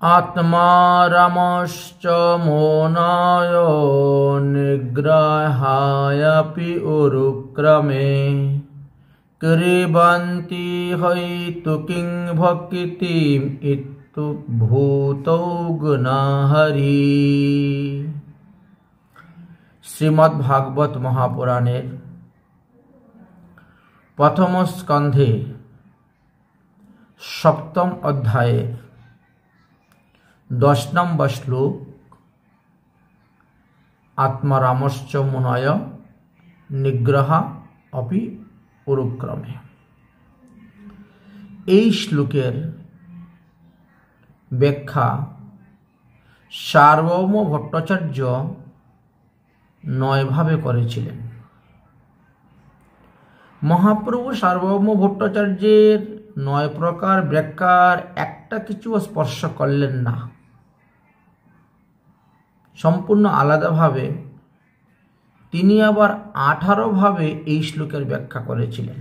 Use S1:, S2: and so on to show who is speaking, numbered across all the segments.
S1: आत्मा रामश्च मोनाय निग्रहायपि उरुक्रमे कुर्वन्ति हैतुकीं भक्तिम् इत्युद्भूतो गुणहरि। श्रीमद्भागवत महापुराणेर प्रथम स्कंधे सप्तम अध्याये 10 नम्बर श्लोक आत्मारामश्च मुनय निग्रह अपि उरुक्रमे। এই শ্লোকের ব্যাখ্যা সার্বভৌম ভট্টাচার্য 9 ভাবে করেছিলেন। মহাপ্রভু সার্বভৌম ভট্টাচার্যের 9 প্রকার ব্যাখ্যার একটা কিছু স্পর্শ করলেন না, সম্পূর্ণ আলাদাভাবে তিনি আবার 18 ভাবে এই শ্লোকের ব্যাখ্যা করেছিলেন।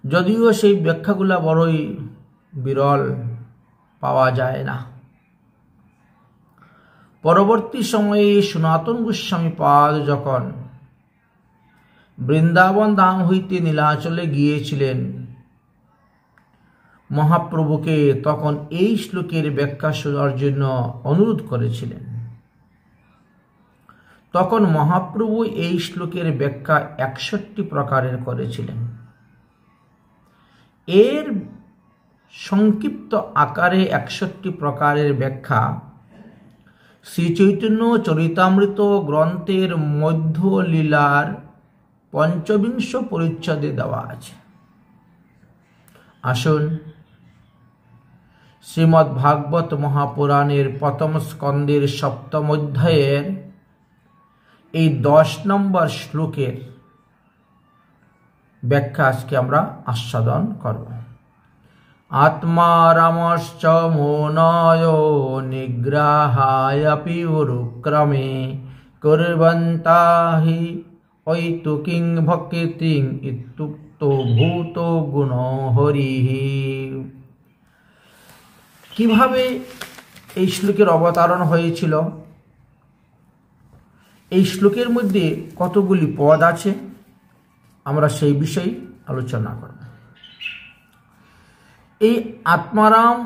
S1: যদিও সেই ব্যাখ্যাগুলো বড়ই বিরল, পাওয়া যায় না। পরবর্তী সময়ে সনাতন গোস্বামী পাদ যখন বৃন্দাবন ধাম হইতে নীলাচলে গিয়েছিলেন, মহাপ্রভুকে তখন এই শ্লোকের ব্যাখ্যা শোনার জন্য অনুরোধ করেছিলেন। তখন মহাপ্রভু এই শ্লোকের ব্যাখ্যা 61 প্রকারের করেছিলেন। এর সংক্ষিপ্ত আকারে 61 প্রকারের ব্যাখ্যা শ্রী চৈতন্য চরিতামৃত গ্রন্থের মধ্য লীলার 25 পরিচ্ছদে দেওয়া আছে। আসুন শ্রীমদ্ ভাগবত মহাপুরাণের প্রথম স্কন্দের সপ্তম অধ্যায়ের এই 10 নম্বর শ্লোকের ব্যাখ্যা আজকে আমরা আস্বাদন করব। আত্মা রামশ্চ মোনায় নিগ্রহায়পি উরুক্রমে কুর্বন্তা হি ঐতুকিং ভক্তিং ইত্যুক্তো ভূতো গুণ হরিহি। কিভাবে এই শ্লোকের অবতারণ হয়েছিল, এই শ্লোকের মধ্যে কতগুলি পদ আছে, আমরা সেই বিষয়ে আলোচনা করব। এই আত্মারাম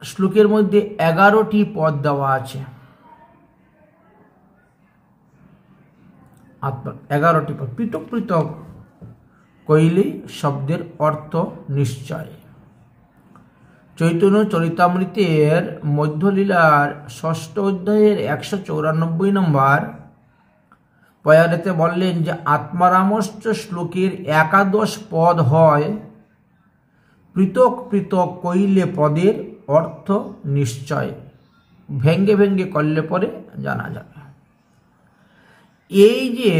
S1: শ্লোকের মধ্যে 11টি পদ দেওয়া আছে। 11টি পদ পৃথক পৃথক কইলে শব্দের অর্থ নিশ্চয়। চৈতন্য চরিতামৃতের মধ্যলীলার 6ষ্ঠ অধ্যায়ের 194 নম্বর পয়ারেতে বললেন যে আত্মারামশ্চ শ্লোকের 11 পদ হয় পৃথক পৃথক কইলে পদের অর্থ নিশ্চয়, ভেঙ্গে ভেঙ্গে করলে পরে জানা যাবে। এই যে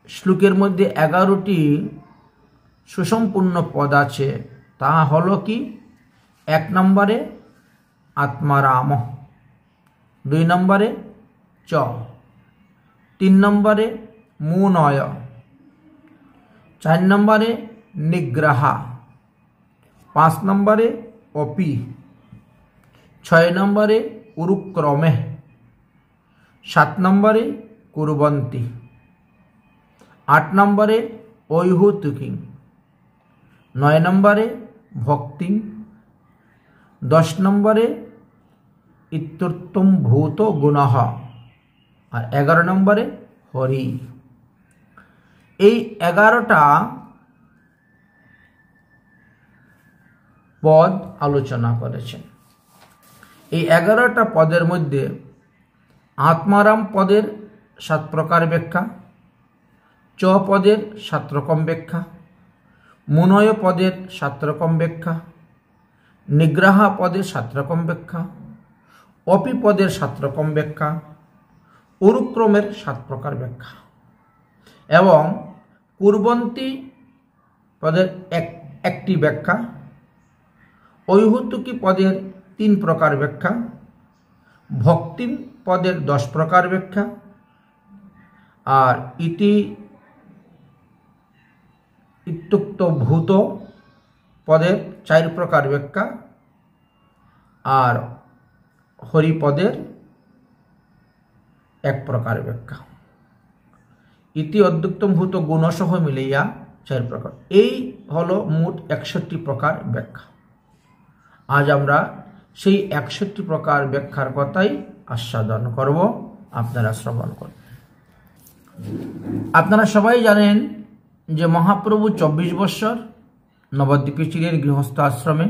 S1: শ্লোকের মধ্যে 11টি সুসম্পূর্ণ পদ আছে, তা হলো কি, 1 নম্বরে আত্মারাম, 2 নম্বরে চ, 3 নম্বরে মুনয়, 4 নম্বরে নিগ্রহা, 5 নম্বরে অপি, 6 নম্বরে উরুক্রমে, 7 নম্বরে কুর্বন্তি, 8 নম্বরে ঐহুতুকিং, 9 নম্বরে ভক্তি, 10 নম্বরে ইত্যুত্তম ভূত গুণঃ, আর 11 নম্বরে হরি। এই 11টা পদ আলোচনা করেছেন। এই 11টা পদের মধ্যে আত্মারাম পদের 7 প্রকার ব্যাখ্যা, চ পদের 7 রকম ব্যাখ্যা, মুনয় পদের 7 রকম ব্যাখ্যা, নিগ্রহা পদের 7 রকম ব্যাখ্যা, অপি পদের 7 রকম ব্যাখ্যা, উরুক্রমের 7 প্রকার ব্যাখ্যা এবং কুর্বন্তি পদের একটি ব্যাখ্যা, ঐহুতুকি পদের 3 প্রকার ব্যাখ্যা, ভক্তি পদের 10 প্রকার ব্যাখ্যা, আর ইত্যুক্ত ভূত পদের 4 প্রকার ব্যাখ্যা আর হরিপদের 1 প্রকার ব্যাখ্যা। ইতি অদ্যুক্তমভূত গুণসহ মিলাইয়া 4 প্রকার। এই হলো মোট 61 প্রকার ব্যাখ্যা। আজ আমরা সেই 61 প্রকার ব্যাখ্যার কথাই আস্বাদন করব, আপনারা শ্রবণ করবেন। আপনারা সবাই জানেন যে মহাপ্রভু 24 বৎসর নবদ্বীপে ছিলেন গৃহস্থ আশ্রমে,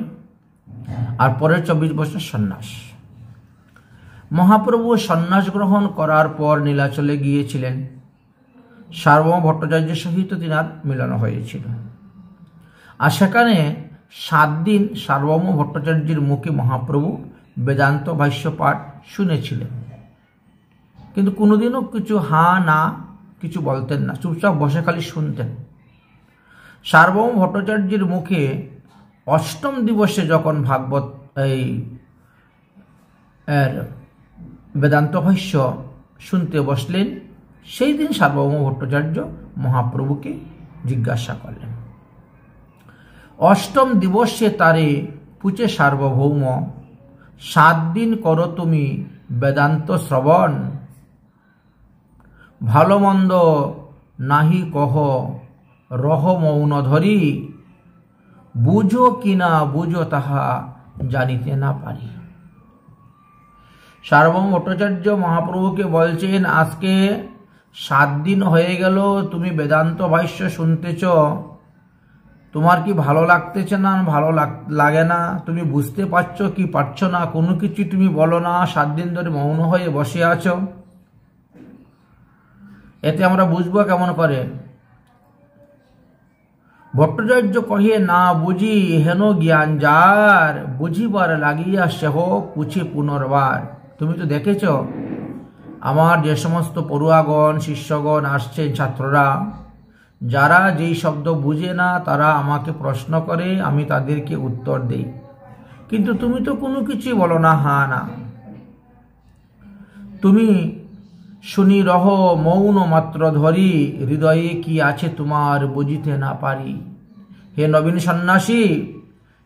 S1: আর পরের 24 বছর সন্ন্যাস। মহাপ্রভু সন্ন্যাস গ্রহণ করার পর নীলাচলে গিয়েছিলেন। সার্বভৌম ভট্টাচার্যের সহিত তিনার মিলন হয়েছিল, আর সেখানে 7 দিন সার্বভৌম ভট্টাচার্যের মুখে মহাপ্রভু বেদান্ত ভাষ্য পাঠ শুনেছিলেন, কিন্তু কোনোদিনও কিছু হা না কিছু বলতেন না, চুপচাপ বসে খালি শুনতেন। সার্বভৌম ভট্টাচার্যের মুখে 8ম দিবসে যখন ভাগবত বেদান্ত ভাষ্য শুনতে বসলেন, সেই দিন সার্বভৌম ভট্টাচার্য মহাপ্রভুকে জিজ্ঞাসা করলেন। 8ম দিবসে তারে পুছে সার্বভৌম, 7 দিন করো তুমি বেদান্ত শ্রবণ, ভালো মন্দ নাহি কহ রহ মৌন ধরি, বুঝো কিনা বুঝো তাহা জানিতে না পারি। সার্বভৌম ভট্টাচার্য মহাপ্রভুকে বলছেন, আজকে 7 দিন হয়ে গেল তুমি বেদান্ত ভাষ্য শুনতেছ, তোমার কি ভালো লাগতেছে না ভালো লাগে না, তুমি বুঝতে পারছো কি পারছো না, কোনো কিছু তুমি বলো না, 7 দিন ধরে মৌন হয়ে বসে আছো, এতে আমরা বুঝবো কেমন করে? ভট্টাচার্য কহে, না বুঝি হেন জ্ঞান যার, বুঝিবার লাগিয়া সেহ পুছে পুনর্বার। তুমি তো দেখেছ আমার যে সমস্ত পড়ুয়াগণ শিষ্যগণ আসছেন, ছাত্ররা, যারা যেই শব্দ বুঝে না তারা আমাকে প্রশ্ন করে, আমি তাদেরকে উত্তর দেই, কিন্তু তুমি তো কোনো কিছুই বলো না, হা না। তুমি শুনি রহ মৌন মাত্র ধরি, হৃদয়ে কি আছে তোমার বুঝিতে না পারি। হে নবীন সন্ন্যাসী,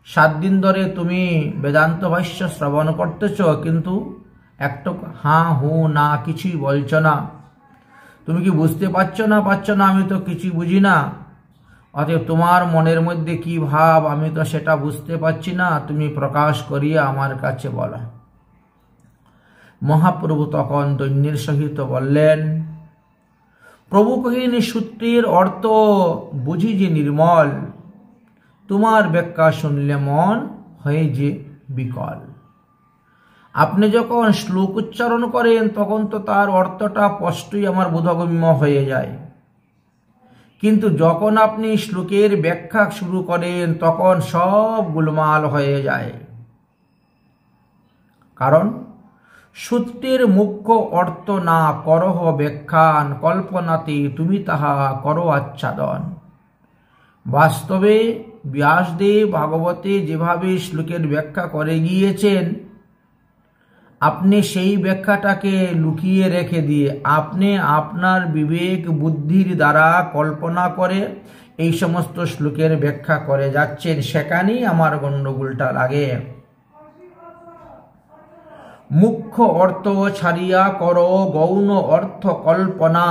S1: 7 দিন ধরে তুমি বেদান্ত ভাষ্য শ্রবণ করতেছ, কিন্তু একটু হা হু না কিছুই বলছ না। তুমি কি বুঝতে পারছো না আমি তো কিছুই বুঝি না, অতএব তোমার মনের মধ্যে কি ভাব আমি তো সেটা বুঝতে পারছি না, তুমি প্রকাশ করিয়া আমার কাছে বলো। মহাপ্রভু তখন দৈন্যের সহিত বললেন, প্রভু কহিনী সূত্রের অর্থ বুঝি যে নির্মল, তোমার ব্যাখ্যা শুনলে মন হয়ে যে বিকল। আপনি যখন শ্লোক উচ্চারণ করেন তখন তো তার অর্থটা স্পষ্টই আমার বোধগম্য হয়ে যায়, কিন্তু যখন আপনি শ্লোকের ব্যাখ্যা শুরু করেন তখন সব গোলমাল হয়ে যায়। কারণ সূত্রের মুখ্য অর্থ না করহ ব্যাখ্যান, কল্পনাতে তুমি তাহা করো আচ্ছাদন। বাস্তবে ব্যাসদেব ভাগবতে যেভাবে শ্লোকের ব্যাখ্যা করে গিয়েছেন, আপনি সেই ব্যাখ্যাটাকে লুকিয়ে রেখে দিয়ে আপনি আপনার বিবেক বুদ্ধির দ্বারা কল্পনা করে এই সমস্ত শ্লোকের ব্যাখ্যা করে যাচ্ছেন, সেখানেই আমার গণ্ডগোলটা লাগে। মুখ্য অর্থ ছাড়িয়া করো গৌণ অর্থ কল্পনা,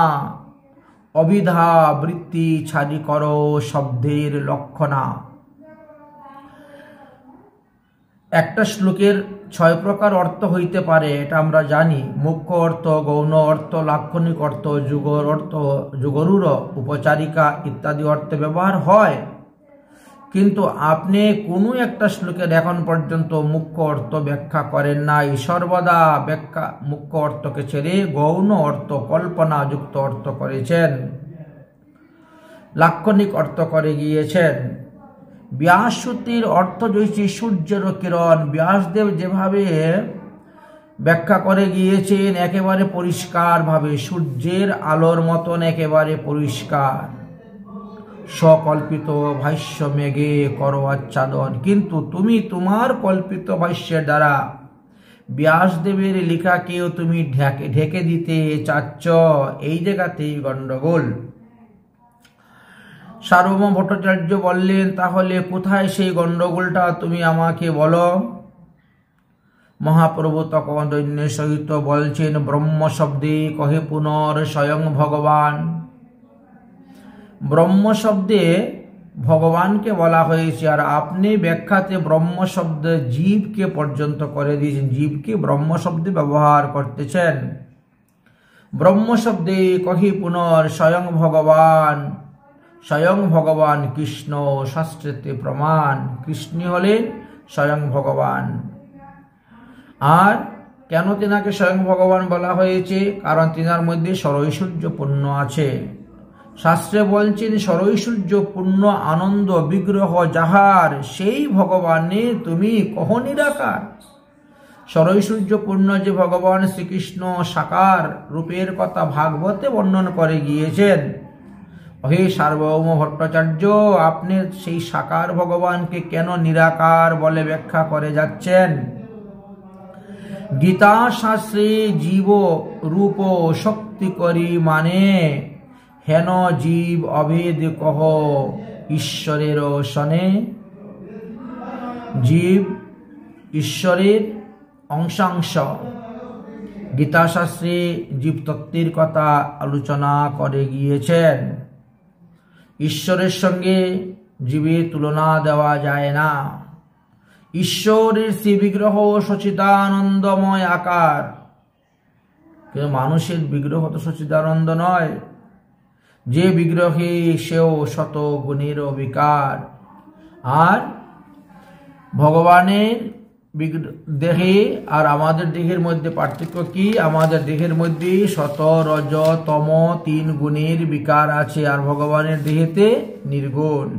S1: অবিধা বৃত্তি ছাড়ি করো শব্দের লক্ষণা। একটা শ্লোকের 6 প্রকার অর্থ হইতে পারে, এটা আমরা জানি। মুখ্য অর্থ, গৌণ অর্থ, লাক্ষণিক অর্থ, যুগর অর্থ, যুগরূঢ়, উপচারিকা ইত্যাদি অর্থে ব্যবহার হয়, কিন্তু আপনি কোনো একটা শ্লোকের এখন পর্যন্ত মুখ্য অর্থ ব্যাখ্যা করেন নাই। সর্বদা ব্যাখ্যা মুখ্য অর্থকে ছেড়ে গৌণ অর্থ, কল্পনা যুক্ত অর্থ করেছেন, লাক্ষণিক অর্থ করে গিয়েছেন। ব্যাসসূত্রের অর্থ হচ্ছে সূর্যের কিরণ। ব্যাসদেব যেভাবে ব্যাখ্যা করে গিয়েছেন একেবারে পরিষ্কারভাবে, সূর্যের আলোর মতন একেবারে পরিষ্কার। সকল্পিত ভাষ্য মেঘে করো আচ্ছাদন, কিন্তু তুমি তোমার কল্পিত ভাষ্যের দ্বারা ব্যাসদেবের লেখাকেও তুমি ঢেকে দিতে চাচ্ছ, এই জায়গাতেই গণ্ডগোল। সার্বভৌম ভট্টাচার্য বললেন, তাহলে কোথায় সেই গণ্ডগোলটা তুমি আমাকে বলো। মহাপ্রভু তখন দৈন্যের সহিত বলছেন, ব্রহ্ম শব্দে কহে পুনর স্বয়ং ভগবান। ব্রহ্ম শব্দে ভগবানকে বলা হয়েছে, আর আপনি ব্যাখ্যাতে ব্রহ্ম শব্দ জীবকে পর্যন্ত করে দিয়েছেন, জীবকে ব্রহ্ম শব্দে ব্যবহার করতেছেন। ব্রহ্ম শব্দে কহি পুনর স্বয়ং ভগবান, স্বয়ং ভগবান কৃষ্ণ শাস্ত্রেতে প্রমাণ। কৃষ্ণ হলেন স্বয়ং ভগবান। আর কেন তিনাকে স্বয়ং ভগবান বলা হয়েছে? কারণ তিনার মধ্যে ষড়ৈশ্বর্য পূর্ণ আছে। শাস্ত্রে বলছেন, ষড়ৈশ্বর্য পূর্ণ আনন্দ বিগ্রহ যাহার, সেই ভগবানে তুমি কহ নিরাকার। ষড়ৈশ্বর্য পূর্ণ যে ভগবান শ্রীকৃষ্ণ সাকার রূপের কথা ভাগবতে বর্ণন করে গিয়েছেন। হে সার্বভৌম ভট্টাচার্য, আপনি সেই সাকার ভগবানকে কেন নিরাকার বলে ব্যাখ্যা করে যাচ্ছেন? গীতা শাস্ত্রে জীব রূপ শক্তি করি মানে, হেন জীব অভেদ কহ ঈশ্বরের সনে। জীব ঈশ্বরের অংশাংশ। গীতাশাস্ত্রে জীবতত্ত্বের কথা আলোচনা করে গিয়েছেন। ঈশ্বরের সঙ্গে জীবের তুলনা দেওয়া যায় না। ঈশ্বরের শ্রী বিগ্রহ সচিদানন্দময় আকার, কিন্তু মানুষের বিগ্রহ তো সচিদানন্দ নয়। যে বিগ্রহে সেও শত গুণের বিকার। আর ভগবানের দেহে আর আমাদের দেহের মধ্যে পার্থক্য কি? আমাদের দেহের মধ্যে শত রজ তম 3 গুণের বিকার আছে, আর ভগবানের দেহেতে নির্গুণ।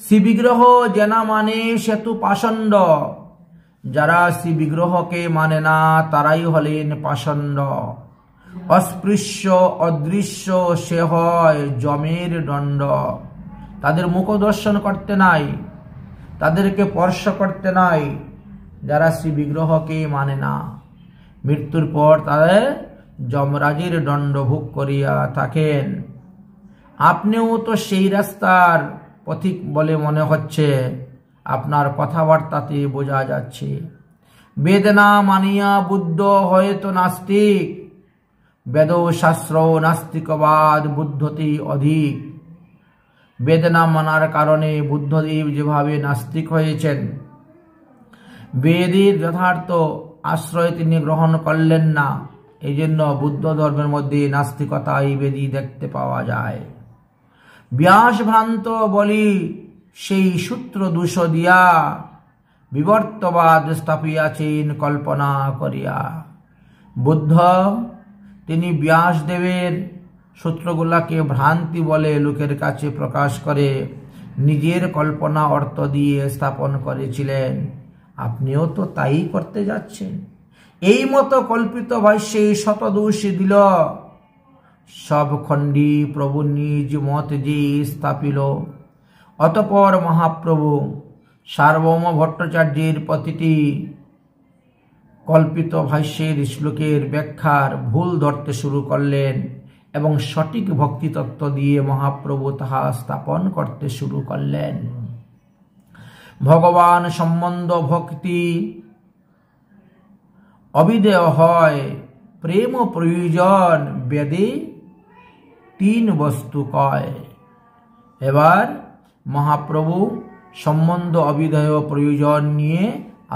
S1: শ্রী বিগ্রহ জেনা মানে সেতু পাষণ্ড। যারা শ্রী বিগ্রহকে মানে না তারাই হলেন পাষণ্ড। অস্পৃশ্য অদৃশ্য সে হয় যমের দণ্ড। তাদের মুখ দর্শন করতে নাই, তাদেরকে স্পর্শ করতে নাই। যারা শ্রী বিগ্রহকে মানে না, মৃত্যুর পর তাদের যমরাজের দণ্ড ভোগ করিয়া থাকেন। আপনিও তো সেই রাস্তার পথিক বলে মনে হচ্ছে, আপনার কথাবার্তাতে বোঝা যাচ্ছে। বেদনা মানিয়া বুদ্ধ হয়তো নাস্তিক, বেদ শাস্ত্র নাস্তিকবাদ বুদ্ধতে অধিক। বেদনা মানার কারণে বুদ্ধদেব যেভাবে নাস্তিক হয়েছেন, বেদের যথার্থ আশ্রয় তিনি গ্রহণ করলেন না, এই জন্য বুদ্ধ ধর্মের মধ্যে নাস্তিকতাই বেদি দেখতে পাওয়া যায়। ব্যাস ভ্রান্ত বলি সেই সূত্র দোষ দিয়া, বিবর্তবাদ স্থাপিয়াছেন কল্পনা করিয়া। বুদ্ধ তিনি ব্যাসদেবের সূত্রগুলাকে ভ্রান্তি বলে লোকের কাছে প্রকাশ করে নিজের কল্পনা অর্থ দিয়ে স্থাপন করেছিলেন। আপনিও তো তাই করতে যাচ্ছেন। এই মতো কল্পিত ভাষ্যে শতদোষ দিল, সব খণ্ডী প্রভু নিজ মত যে স্থাপিল। অতঃপর মহাপ্রভু সার্বভৌম ভট্টাচার্যের প্রতিটি কল্পিত ভাষ্যের শ্লোকের ব্যাখ্যার ভুল ধরতে শুরু করলেন এবং সঠিক ভক্তিতত্ত্ব দিয়ে মহাপ্রভু তাহা স্থাপন করতে শুরু করলেন। ভগবান সম্বন্ধ ভক্তি অবিদেয় হয়, প্রেম প্রয়োজন বেদে 3 বস্তু কয়। এবার মহাপ্রভু সম্বন্ধ অবিদেয় প্রয়োজন নিয়ে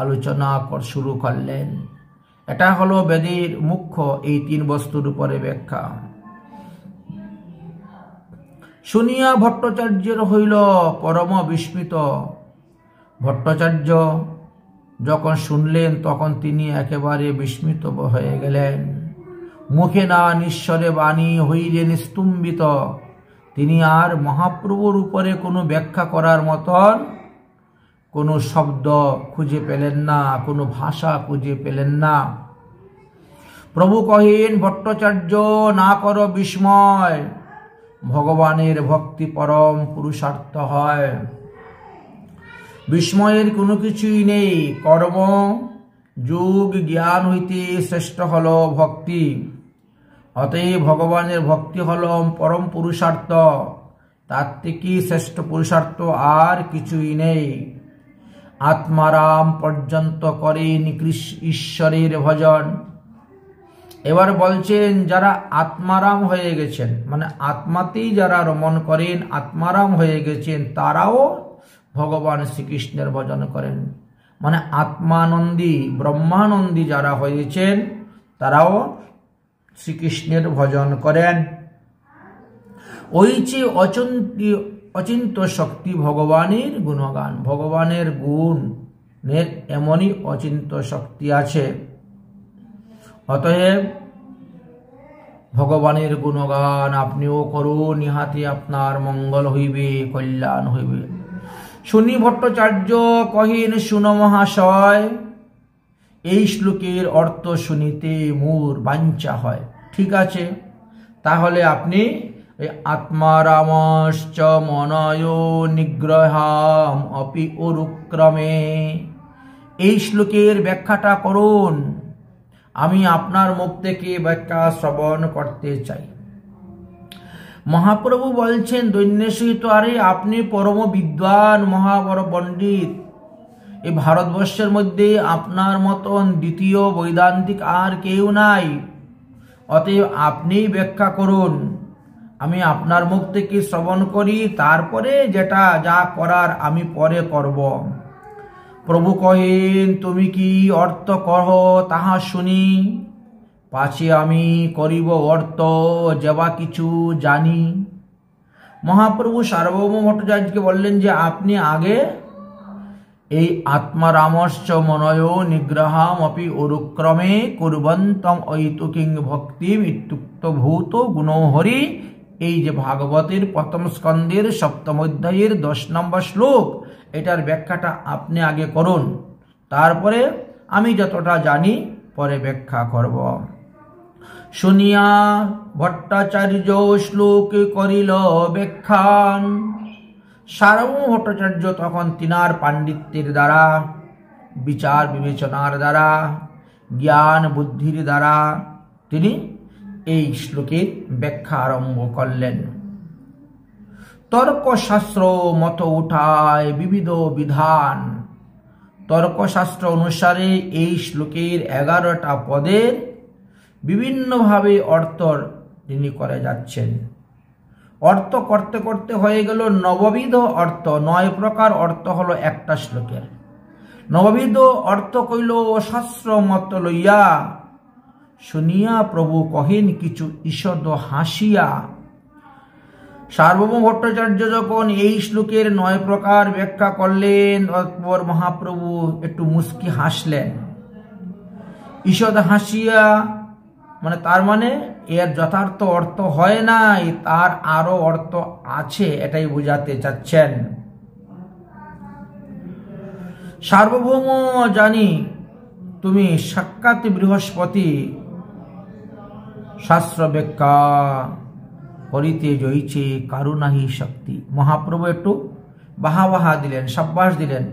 S1: আলোচনা শুরু করলেন। এটা হলো বেদের মুখ্য এই 3 বস্তুর উপরে ব্যাখ্যা। শুনিয়া ভট্টাচার্যের হইল পরম বিস্মিত। ভট্টাচার্য যখন শুনলেন তখন তিনি একেবারে বিস্মিত হয়ে গেলেন। মুখে না নিঃস্বরে বাণী হইলেন স্তম্ভিত। তিনি আর মহাপ্রভুর উপরে কোনো ব্যাখ্যা করার মতন কোনো শব্দ খুঁজে পেলেন না, কোনো ভাষা খুঁজে পেলেন না। প্রভু কহেন, ভট্টাচার্য না করো বিস্ময়, ভগবানের ভক্তি পরম পুরুষার্থ হয়। বিস্ময়ের কোনো কিছুই নেই। কর্ম যোগ জ্ঞান হইতে শ্রেষ্ঠ হল ভক্তি। অতএব ভগবানের ভক্তি হল পরম পুরুষার্থ। তার থেকে শ্রেষ্ঠ পুরুষার্থ আর কিছুই নেই। আত্মারাম পর্যন্ত করেন ঈশ্বরের ভজন। এবার বলছেন যারা আত্মারাম হয়ে গেছেন, মানে আত্মাতেই যারা রমণ করেন, আত্মারাম হয়ে গেছেন, তারাও ভগবান শ্রীকৃষ্ণের ভজন করেন। মানে আত্মানন্দী ব্রহ্মানন্দী যারা হয়েছেন তারাও শ্রীকৃষ্ণের ভজন করেন। ওই যে অচিন্ত শক্তি ভগবানের গুণগান, ভগবানের গুণের এমনই অচিন্ত শক্তি আছে। অতএব ভগবানের গুণগান আপনিও করুন, ইহাতে আপনার মঙ্গল হইবে, কল্যাণ হইবে। শুনি ভট্টাচার্য কহিন, শুন মহাশয়, এই শ্লোকের অর্থ শুনিতে মোর বাঞ্ছা হয়। ঠিক আছে, তাহলে আপনি আত্মারামশ্চ মনয় নিগ্রহাম অপি উরুক্রমে এই শ্লোকের ব্যাখ্যাটা করুন। আমি আপনার মুখ থেকে ব্যাখ্যা শ্রবণ করতে চাই। মহাপ্রভু বলছেন দৈন্যসহিত, আরে আপনি পরম বিদ্বান, মহাবড় পণ্ডিত, এই ভারতবর্ষের মধ্যে আপনার মতন দ্বিতীয় বৈদান্তিক আর কেউ নাই। অতএব আপনি ব্যাখ্যা করুন, আমি আপনার মুখ থেকে শ্রবণ করি, তারপরে যেটা যা করার আমি পরে করব। প্রভু কহেন, তুমি কি অর্থ কহ তাহা শুনি, পাছে আমি করিব অর্থ যেবা কিছু জানি। মহাপ্রভু সার্বভৌম ভট্টাচার্যকে বললেন যে আপনি আগে এই আত্মারামশ্চ মনয় নিগ্রহাম অপি উরুক্রমে কুর্বন্তম ঐতুকিং ভক্তিম ইত্যুক্ত ভূত গুণহরি, এই যে ভাগবতের প্রথম স্কন্ধের সপ্তম অধ্যায়ের 10 নম্বর শ্লোক, এটার ব্যাখ্যাটা আপনি আগে করুন, তারপরে আমি যতটা জানি পরে ব্যাখ্যা করব। শুনিয়া ভট্টাচার্য শ্লোক করিল ব্যাখ্যান। সার্বভৌম ভট্টাচার্য তখন তিনার পাণ্ডিত্যের দ্বারা, বিচার বিবেচনার দ্বারা, জ্ঞান বুদ্ধির দ্বারা তিনি এই শ্লোকের ব্যাখ্যা আরম্ভ করলেন। তর্কশাস্ত্র মত উঠায় বিবিধ বিধান। তর্কশাস্ত্র অনুসারে এই শ্লোকের 11টা পদের বিভিন্নভাবে অর্থ তিনি করে যাচ্ছেন। অর্থ করতে করতে হয়ে গেল নববিধ অর্থ, 9 প্রকার অর্থ হলো একটা শ্লোকের। নববিধ অর্থ কইল শাস্ত্র মত লইয়া, শুনিয়া প্রভু কহেন কিছু ঈষদ হাসিয়া। সার্বভৌম ভট্টাচার্য যখন এই শ্লোকের 9 প্রকার ব্যাখ্যা করলেন, অতঃপর মহাপ্রভু একটু মুস্কি হাসলেন। ঈষদ হাসিয়া মানে তার মানে এর যথার্থ অর্থ হয় নাই, তার আরো অর্থ আছে, এটাই বোঝাতে চাচ্ছেন। সার্বভৌম জানি তুমি সাক্ষাৎ বৃহস্পতি, শাস্ত্র ব্যাখ্যা করিতে জয়ছে কারুনাহি শক্তি। মহাপ্রভু একটু বাহা দিলেন, সাব্বাস দিলেন।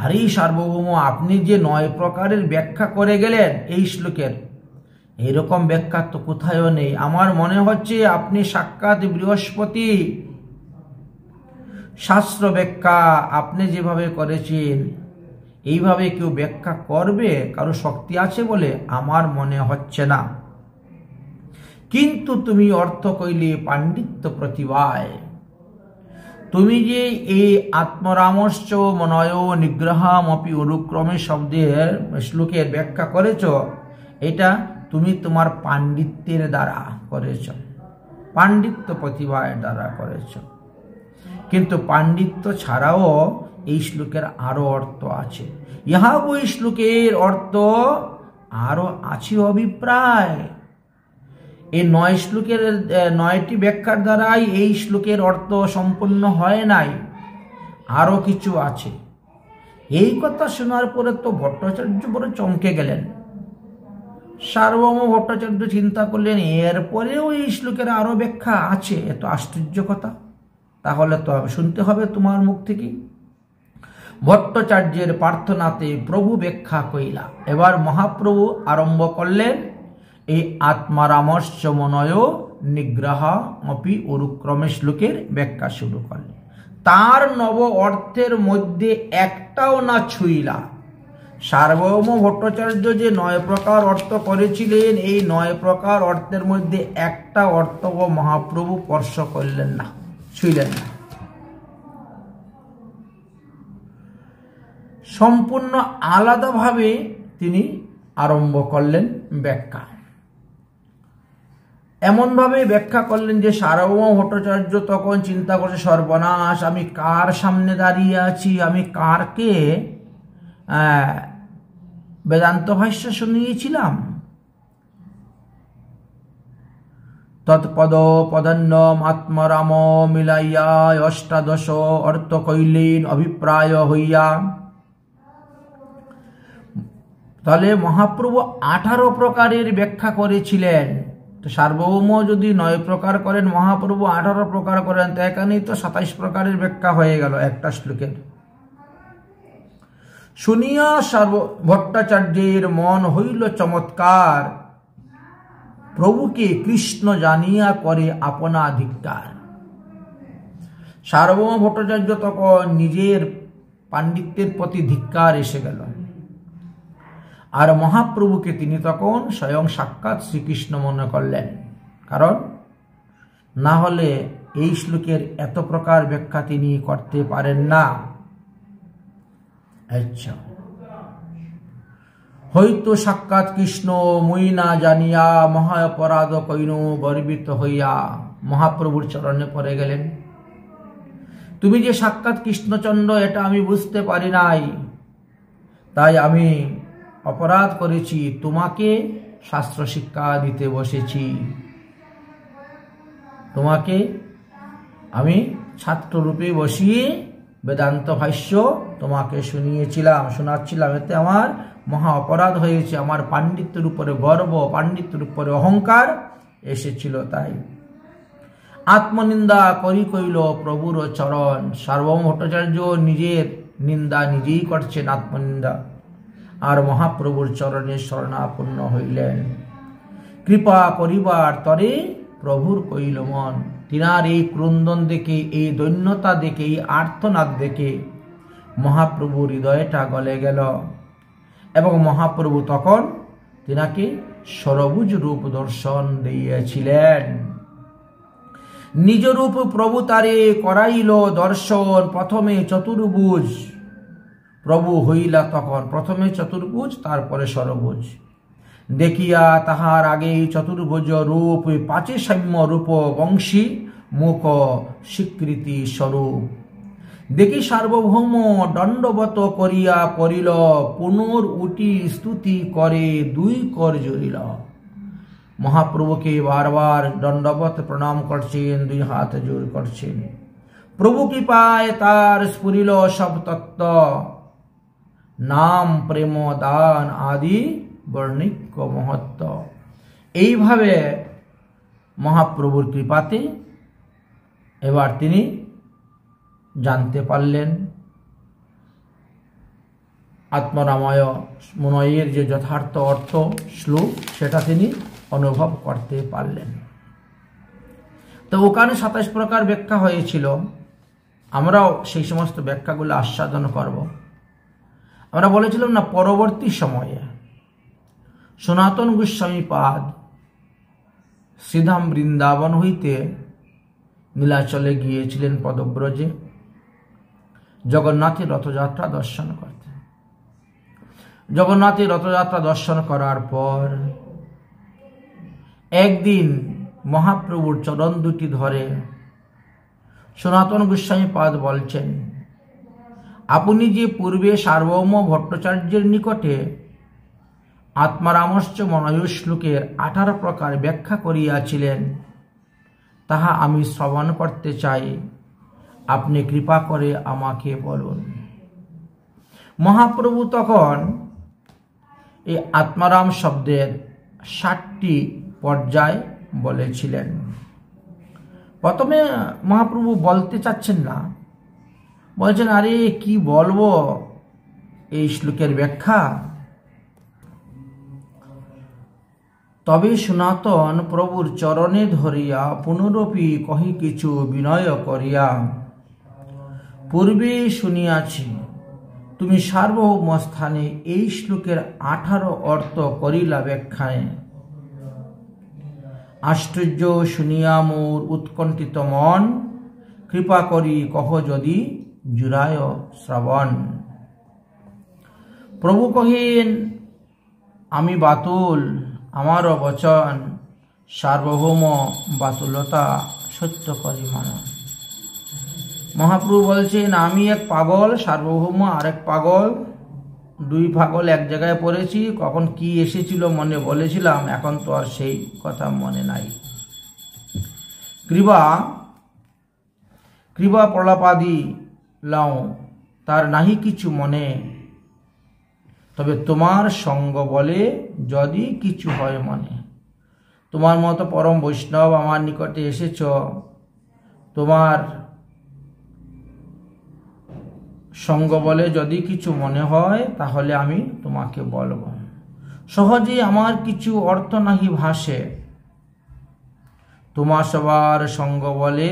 S1: আরে সার্বভৌম, আপনি যে 9 প্রকারের ব্যাখ্যা করে গেলেন এই শ্লোকের, এইরকম ব্যাখ্যা তো কোথায়ও নেই। আমার মনে হচ্ছে আপনি সাক্ষাৎ বৃহস্পতি। শাস্ত্র ব্যাখ্যা আপনি যেভাবে করেছেন এইভাবে কেউ ব্যাখ্যা করবে, কারো শক্তি আছে বলে আমার মনে হচ্ছে না। কিন্তু তুমি অর্থ কইলে পাণ্ডিত্য প্রতিভায়। তুমি যে এই আত্মরামশ্চ মনয় নিগ্রহাম অপি অনুক্রমে শব্দের শ্লোকের ব্যাখ্যা করেছ, এটা তুমি তোমার পাণ্ডিত্যের দ্বারা করেছ, পাণ্ডিত্য প্রতিভার দ্বারা করেছ। কিন্তু পাণ্ডিত্য ছাড়াও এই শ্লোকের আরো অর্থ আছে। ইহা ওই শ্লোকের অর্থ আরো আছে অভিপ্রায়। এই 9 শ্লোকের 9টি ব্যাখ্যার দ্বারাই এই শ্লোকের অর্থ সম্পূর্ণ হয় নাই, আরো কিছু আছে। এই কথা শোনার পরে তো ভট্টাচার্য বড় চমকে গেলেন। সার্বভৌম ভট্টাচার্য চিন্তা করলেন, এরপরেও এই শ্লোকের আরো ব্যাখ্যা আছে, এত আশ্চর্য কথা, তাহলে তো শুনতে হবে তোমার মুখ থেকে। ভট্টাচার্যের প্রার্থনাতে প্রভু ব্যাখ্যা কইলা। এবার মহাপ্রভু আরম্ভ করলেন এই আত্মারামশ্চ মনয় নিগ্রহ অপি অনুক্রমে শ্লোকের ব্যাখ্যা শুরু করলেন। তার নব অর্থের মধ্যে একটাও না ছুঁইলা। সার্বভৌম ভট্টাচার্য যে 9 প্রকার অর্থ করেছিলেন, এই 9 প্রকার অর্থের মধ্যে একটা অর্থ মহাপ্রভু স্পর্শ করলেন না, ছুঁইলেন না। সম্পূর্ণ আলাদাভাবে তিনি আরম্ভ করলেন ব্যাখ্যা। এমনভাবে ব্যাখ্যা করলেন যে সার্বভৌম ভট্টাচার্য তখন চিন্তা করছে, সর্বনাশ, আমি কার সামনে দাঁড়িয়ে আছি, আমি কারকে বেদান্ত ভাষ্য শুনিয়েছিলাম। তৎপদ পদন্য আত্মরাম মিলাইয়া অষ্টাদশ অর্থ কইলেন অভিপ্রায় হইয়া। তাহলে মহাপ্রভু 18 প্রকারের ব্যাখ্যা করেছিলেন। তো সার্বভৌম যদি 9 প্রকার করেন, মহাপ্রভু 18 প্রকার করেন, তো এখানেই তো 27 প্রকারের ব্যাখ্যা হয়ে গেল একটা শ্লোকের। শুনিয়া ভট্টাচার্যের মন হইল চমৎকার, প্রভুকে কৃষ্ণ জানিয়া করে আপনা ধিক্কার। সার্বভৌম ভট্টাচার্য তখন নিজের পাণ্ডিত্যের প্রতি ধিক্কার এসে গেল। আর মহাপ্রভুকে তিনি তখন স্বয়ং সাক্ষাৎ শ্রীকৃষ্ণ মনে করলেন। কারণ না হলে এই শ্লোকের এত প্রকার ব্যাখ্যা তিনি করতে পারেন না। আচ্ছা, হয়তো সাক্ষাৎ কৃষ্ণ মুই না জানিয়া মহা অপরাধ কইনু, গর্বিত হইয়া মহাপ্রভুর চরণে পড়ে গেলেন। তুমি যে সাক্ষাৎ কৃষ্ণচন্দ্র এটা আমি বুঝতে পারি নাই, তাই আমি অপরাধ করেছি, তোমাকে শাস্ত্র শিক্ষা দিতে বসেছি। তোমাকে আমি ছাত্ররূপে বসিয়ে বেদান্ত ভাষ্য তোমাকে শোনাচ্ছিলাম, এতে আমার মহা অপরাধ হয়েছে। আমার পাণ্ডিত্যের উপরে গর্ব, পাণ্ডিত্যের উপরে অহংকার এসেছিল। তাই আত্মনিন্দা কইল প্রভুর চরণ। সার্বভৌম ভট্টাচার্য নিজের নিন্দা নিজেই করছেন, আত্মনিন্দা। আর মহাপ্রভুর চরণে শরণাপন্ন হইলেন। কৃপা করিবার তরে প্রভুর কইল মন। তিনার এই ক্রন্দন দেখে, এই দৈন্যতা দেখে, এই আর্তনাদ দেখে মহাপ্রভুর হৃদয়টা গলে গেল। এবং মহাপ্রভু তখন তিনাকে সরবুজ রূপ দর্শন দিয়েছিলেন। নিজ রূপ প্রভু তারে করাইল দর্শন। প্রথমে চতুর্ভুজ প্রভু হইলা তখন, প্রথমে চতুর্ভুজ তারপরে সরভুজ। দেখিয়া তাহার আগে চতুর্ভুজ রূপ, পাঁচে সাম্য রূপ বংশী মুখ স্বীকৃতি স্বরূপ। দেখি সার্বভৌম দণ্ডবত করিয়া পড়িল, পুনর উটি স্তুতি করে 2 কর জড়িল। মহাপ্রভুকে বারবার দণ্ডবত প্রণাম করছেন, 2 হাত জোড় করছেন। প্রভু কৃপায় তার স্ফুরিল সব তত্ত্ব, নাম প্রেম দান আদি বর্ণিক মহত্ব। এইভাবে মহাপ্রভুর কৃপাতে এবার তিনি জানতে পারলেন আত্মরামায় মনয়ের যে যথার্থ অর্থ শ্লোক, সেটা তিনি অনুভব করতে পারলেন। তো ওখানে 27 প্রকার ব্যাখ্যা হয়েছিল। আমরাও সেই সমস্ত ব্যাখ্যাগুলো আস্বাদন করব। আমরা বলেছিলাম না, পরবর্তী সময়ে সনাতন গোস্বামী পাদ শ্রীধাম বৃন্দাবন হইতে নীলাচলে গিয়েছিলেন পদব্রজে জগন্নাথের রথযাত্রা দর্শন করতে। জগন্নাথের রথযাত্রা দর্শন করার পর একদিন মহাপ্রভুর চরণ দুটি ধরে সনাতন গোস্বামী পাদ বলছেন, আপনি যে পূর্বে সার্বভৌম ভট্টাচার্যের নিকটে আত্মারামশ্চ মনয় শ্লোকের 18 প্রকার ব্যাখ্যা করিয়াছিলেন, তাহা আমি শ্রবণ করতে চাই, আপনি কৃপা করে আমাকে বলুন। মহাপ্রভু তখন এই আত্মারাম শব্দের 60টি পর্যায় বলেছিলেন। প্রথমে মহাপ্রভু বলতে চাচ্ছেন না, বলছেন, আরে কি বলবো এই শ্লোকের ব্যাখ্যা। তবে সনাতন প্রভুর চরণে ধরিয়া পুনরপি কহি কিছু বিনয় করিয়া, পূর্বে শুনিয়াছি তুমি সার্বভৌম স্থানে এই শ্লোকের 18 অর্থ করিলা ব্যাখ্যায়। আশ্চর্য শুনিয়া মোর উৎকণ্ঠিত মন, কৃপা করি কহ যদি জুড়ায় শ্রবণ। প্রভু কহেন, আমি বাতুল, আমারও বচন সার্বভৌম বাতুলতা সত্য করি মানন। মহাপ্রভু বলছেন, আমি এক পাগল, সার্বভৌম আরেক পাগল, দুই পাগল এক জায়গায় পড়েছি। কখন কি এসেছিল মনে বলেছিলাম, এখন তো আর সেই কথা মনে নাই। কৃপা প্রলাপাদি লাও, তার নাহি কিছু মনে, তবে তোমার সঙ্গ বলে যদি কিছু হয় মনে। তোমার মতো পরম বৈষ্ণব আমার নিকটে এসেছ, তোমার সঙ্গ বলে যদি কিছু মনে হয় তাহলে আমি তোমাকে বলবো। সহজেই আমার কিছু অর্থ নাহি ভাসে, তোমার সবার সঙ্গ বলে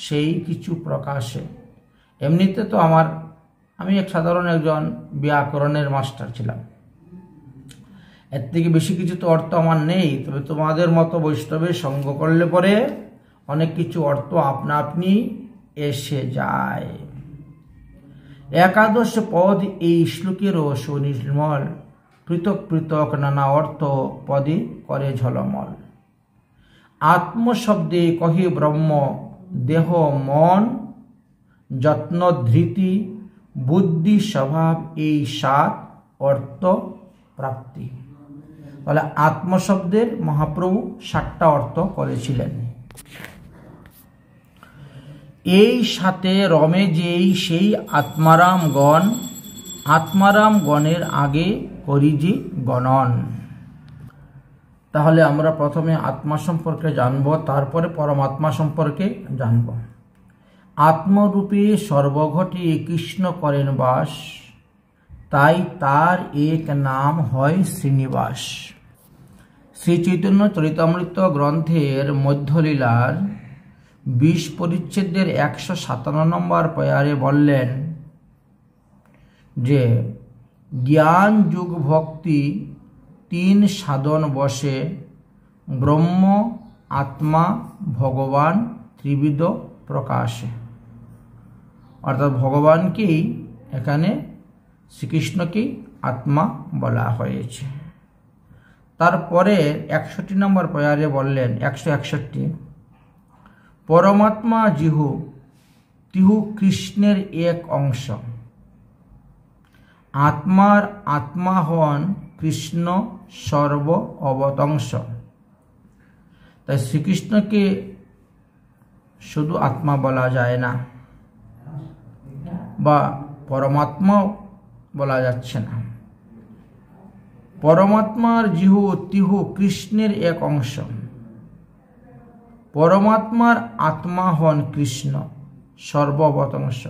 S1: সেই কিছু প্রকাশে। এমনিতে তো আমি সাধারণ একজন ব্যাকরণের মাস্টার ছিলাম, এর থেকে বেশি কিছু তো অর্থ আমার নেই। তবে তোমাদের মতো বৈষ্ণবের সঙ্গ করলে পরে অনেক কিছু অর্থ আপনা আপনি এসে যায়। একাদশ পদ এই শ্লোকেরও সুনির্মল, পৃথক পৃথক নানা অর্থ পদে করে ঝলমল। আত্মশব্দে কহে ব্রহ্ম, দেহ মন যত্ন ধৃতি বুদ্ধি স্বভাব, এই 7 অর্থ প্রাপ্তি। তাহলে আত্মশব্দের মহাপ্রভু 7টা অর্থ করেছিলেন। এই সাথে রমে যেই সেই আত্মারাম গণের আগে করি যে গণন। তাহলে আমরা প্রথমে আত্মা সম্পর্কে জানব, তারপরে পরমাত্মা সম্পর্কে জানব। আত্মরূপে সর্বঘটে কৃষ্ণ করেন বাস, তাই তার এক নাম হয় শ্রীনিবাস। শ্রী চৈতন্য চরিতামৃত গ্রন্থের মধ্যলীলার 20 পরিচ্ছেদের 157 নম্বর পয়ারে বললেন যে জ্ঞান যুগ ভক্তি 3 সাধন বসে, ব্রহ্ম আত্মা ভগবান ত্রিবিধ প্রকাশে। অর্থাৎ ভগবানকেই এখানে শ্রীকৃষ্ণকেই আত্মা বলা হয়েছে। তারপরে 61 নম্বর পয়ারে বললেন 161, পরমাত্মা তিহু কৃষ্ণের এক অংশ, আত্মার আত্মা হন কৃষ্ণ সর্ব অবতংশ। তাই শ্রীকৃষ্ণকে শুধু আত্মা বলা যায় না, বা পরমাত্মাও বলা যাচ্ছে না। পরমাত্মার তিহু কৃষ্ণের এক অংশ, পরমাত্মার আত্মা হন কৃষ্ণ সর্ববতংশ,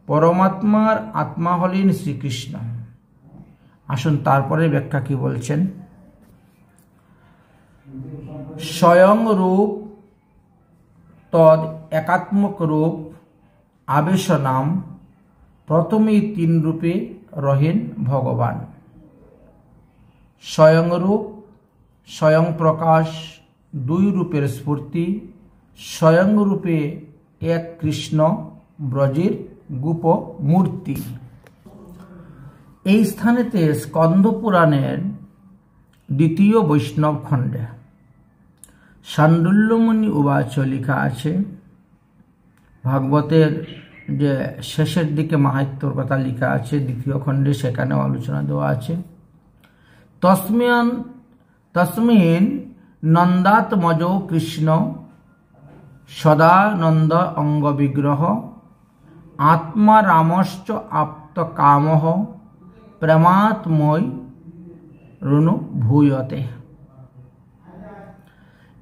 S1: পরমাত্মার আত্মা হলেন শ্রীকৃষ্ণ। আসুন তারপরে ব্যাখ্যা কি বলছেন। স্বয়ং রূপ তদ একাত্মক রূপ আবেশ নাম, প্রথমেই 3 রূপে রহেন ভগবান। স্বয়ং রূপ, স্বয়ং প্রকাশ, 2 রূপের স্ফূর্তি, স্বয়ং রূপে এক কৃষ্ণ ব্রজের গোপ মূর্তি। এই স্থানেতে স্কন্দ পুরাণের 2য় বৈষ্ণব খণ্ডে শাণ্ডুল্যমুনি উবাচ লেখা আছে। ভাগবতের যে শেষের দিকে মাহাত্ম্যর কথা লেখা আছে 2য় খণ্ডে, সেখানেও আলোচনা দেওয়া আছে। তস্মিন নন্দাত্মজ কৃষ্ণ সদানন্দ অঙ্গ বিগ্রহ, আত্মা রামশ্চ আপ্ত কামহ, প্রেমাত্ময় রুণু ভূয়তে।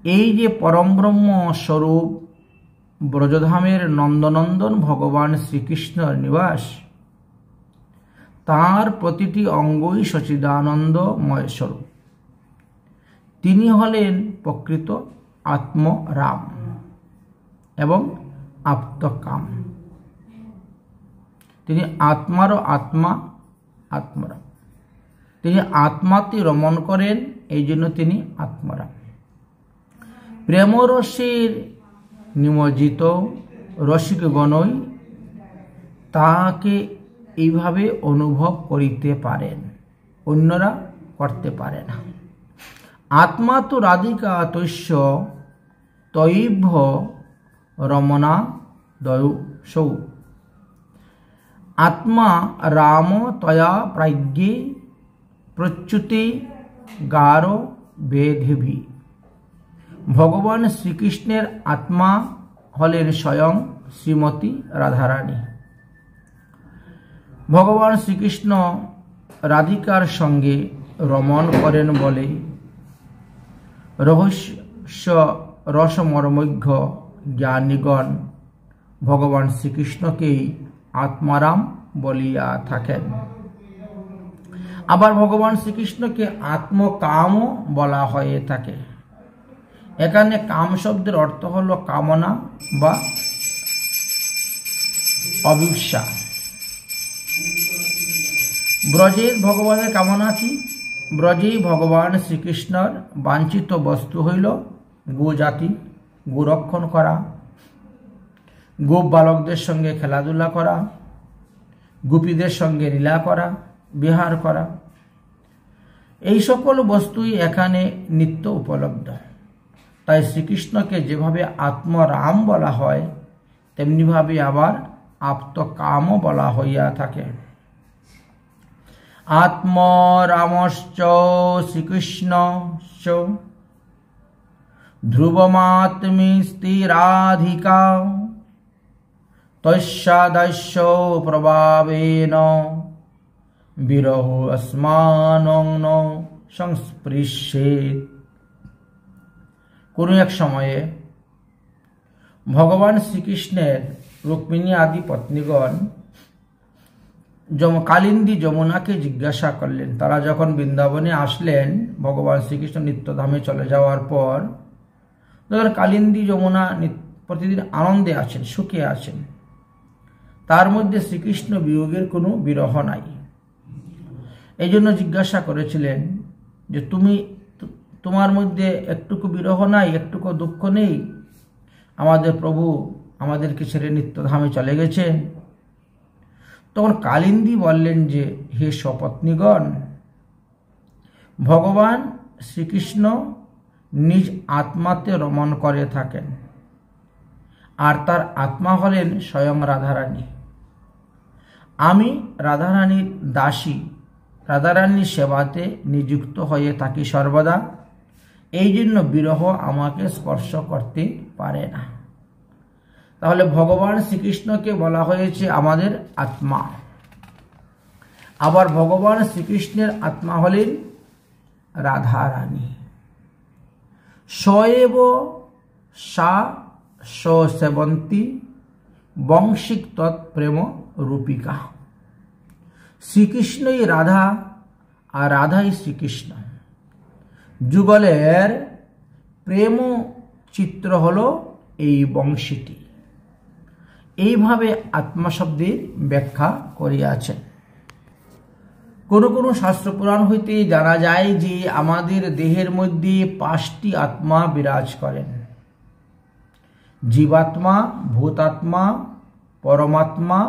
S1: এই যে পরমব্রহ্ম স্বরূপ ব্রজধামের নন্দনন্দন ভগবান শ্রীকৃষ্ণের নিবাস, তাঁর প্রতিটি অঙ্গই সচিদানন্দময় স্বরূপ। তিনি হলেন প্রকৃত আত্মরাম এবং আপ্তকাম। তিনি আত্মারও আত্মা, আত্মরাম। তিনি আত্মাতে রমণ করেন, এই জন্য তিনি আত্মরাম। প্রেমরসের নিমজ্জিত রসিকগণই তাকে এইভাবে অনুভব করিতে পারেন, অন্যরা করতে পারে না। আত্মা তো রাধিকা তৈশ্য তৈভ রমণা দয়সৌ। আত্মা রাম তয়া প্রাজ্ঞে প্রচ্যুতে গার বেধেভি। ভগবান শ্রীকৃষ্ণের আত্মা হলেন স্বয়ং শ্রীমতী রাধারানী। ভগবান শ্রীকৃষ্ণ রাধিকার সঙ্গে রমণ করেন বলে রহস্য রসমর্মজ্ঞ জ্ঞানীগণ ভগবান শ্রীকৃষ্ণকেই আত্মারাম বলিয়া থাকেন। আবার ভগবান শ্রীকৃষ্ণকে আত্মকামও বলা হয়ে থাকে। এখানে কাম শব্দের অর্থ হলো কামনা বা অভিপ্সা। ব্রজের ভগবানের কামনা কি? ব্রজে ভগবান শ্রীকৃষ্ণর বাঞ্ছিত বস্তু হইল গোজাতি, গোরক্ষণ করা, গোপ বালকদের সঙ্গে খেলাধুলা করা, গোপীদের সঙ্গে লীলা করা, বিহার করা। এই সকল বস্তুই এখানে নিত্য উপলব্ধ। তাই শ্রীকৃষ্ণকে যেভাবে আত্মরাম বলা হয়, তেমনিভাবে আবার আপ্তকামও বলা হইয়া থাকে। আত্মরামশ্চ শ্রীকৃষ্ণশ্চ ধ্রুবমাত্মিস্তিরাধিকা তস্যাদস্য প্রভাবেন বিরহ আসমানং ন সংস্পৃশ্যেৎ। কোন এক সময়ে ভগবান শ্রীকৃষ্ণের রুক্মিণী আদি পত্নীগণ কালিন্দী যমুনাকে জিজ্ঞাসা করলেন। তারা যখন বৃন্দাবনে আসলেন, ভগবান শ্রীকৃষ্ণ নিত্যধামে চলে যাওয়ার পর যখন কালিন্দী যমুনা প্রতিদিন আনন্দে আছেন, সুখে আছেন, তার মধ্যে শ্রীকৃষ্ণ বিয়োগের কোনো বিরহ নাই। এই জন্য জিজ্ঞাসা করেছিলেন যে তোমার মধ্যে একটুকু বিরহ নাই, একটুকু দুঃখ নেই? আমাদের প্রভু আমাদেরকে ছেড়ে নিত্যধামে চলে গেছেন। তখন কালিন্দী বললেন যে, হে সপত্নীগণ, ভগবান শ্রীকৃষ্ণ নিজ আত্মাতে রমণ করে থাকেন, আর তার আত্মা হলেন স্বয়ং রাধারানী। আমি রাধারানীর দাসী, রাধারানীর সেবাতে নিযুক্ত হয়ে থাকি সর্বদা। এই জন্য বিরহ আমাকে স্পর্শ করতে পারে না। তাহলে ভগবান শ্রীকৃষ্ণকে বলা হয়েছে আমাদের আত্মা। আবার ভগবান শ্রীকৃষ্ণের আত্মা হলেন রাধারানী। সয়েব সা সেবন্তী বংশিক তৎপ্রেম রূপিকা। শ্রীকৃষ্ণই রাধা আর রাধাই শ্রীকৃষ্ণ। যুগলের প্রেম চিত্র হলো এই বংশীটি। এইভাবে আত্মা শব্দের ব্যাখ্যা করিয়াছেন। কোন কোন শাস্ত্র পুরাণ হইতে জানা যায় যে আমাদের দেহের মধ্যে 5টি আত্মা বিরাজ করেন: জীবাত্মা, ভূতাত্মা, পরমাত্মা,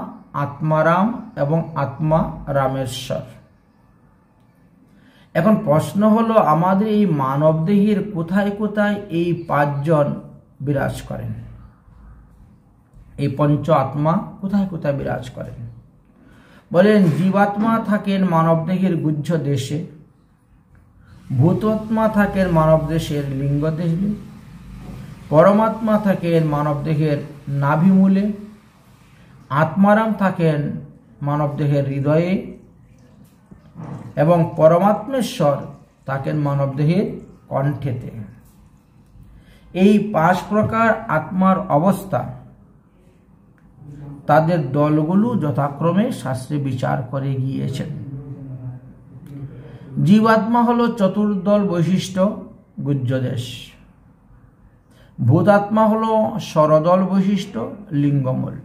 S1: আত্মারাম এবং আত্মা রামেশ্বর। এখন প্রশ্ন হলো, আমাদের এই মানব দেহের কোথায় কোথায় এই 5 জন বিরাজ করেন? এই পঞ্চ আত্মা কোথায় কোথায় বিরাজ করেন? বলেন, জীবাত্মা থাকেন মানব দেহের গুহ্য দেশে, ভূতাত্মা থাকেন মানব দেশের লিঙ্গ দেশে, পরমাত্মা থাকেন মানব দেহের নাভিমূলে, আত্মারাম থাকেন মানব দেহের হৃদয়ে এবং পরমাত্মেশ্বর থাকেন মানব দেহের কণ্ঠেতে। এই 5 প্রকার আত্মার অবস্থা, তাদের দলগুলো যথাক্রমে শাস্ত্রে বিচার করে গিয়েছেন। জীবাত্মা হলো চতুর্দল বৈশিষ্ট্য, গুহ্যদেশ। ভূতাত্মা হলো ষড়দল বৈশিষ্ট্য লিঙ্গমূল।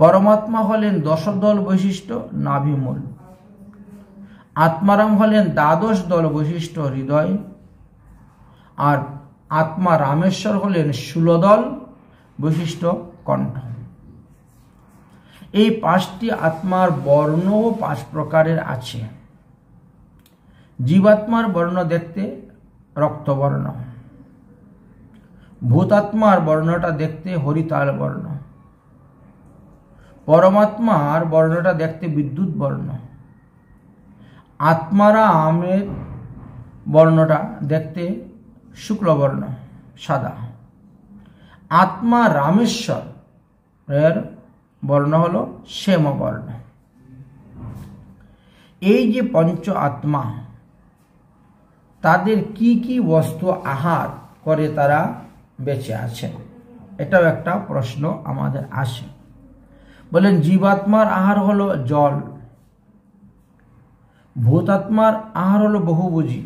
S1: পরমাত্মা হলেন দশদল বৈশিষ্ট্য নাভিমূল। আত্মারাম হলেন দ্বাদশ দল বৈশিষ্ট্য হৃদয়। আর আত্মা রামেশ্বর হলেন 16 দল বৈশিষ্ট্য কণ্ঠ। এই 5টি আত্মার বর্ণও 5 প্রকারের আছে। জীবাত্মার বর্ণ দেখতে রক্তবর্ণ, ভূতাত্মার বর্ণটা দেখতে হরিতাল বর্ণ, পরমাত্মার বর্ণটা দেখতে বিদ্যুৎ বর্ণ, আত্মারামের বর্ণটা দেখতে শুক্লবর্ণ সাদা, আত্মা রামেশ্বর এর বর্ণ হলো শ্যামবর্ণ। এই যে পঞ্চ আত্মা, তাদের কি কি বস্তু আহার করে তারা বেঁচে আছেন, এটাও একটা প্রশ্ন আমাদের আসে। বলেন জীবাত্মার আহার হলো জল, ভূতাত্মার আহার হলো বহুভুজি,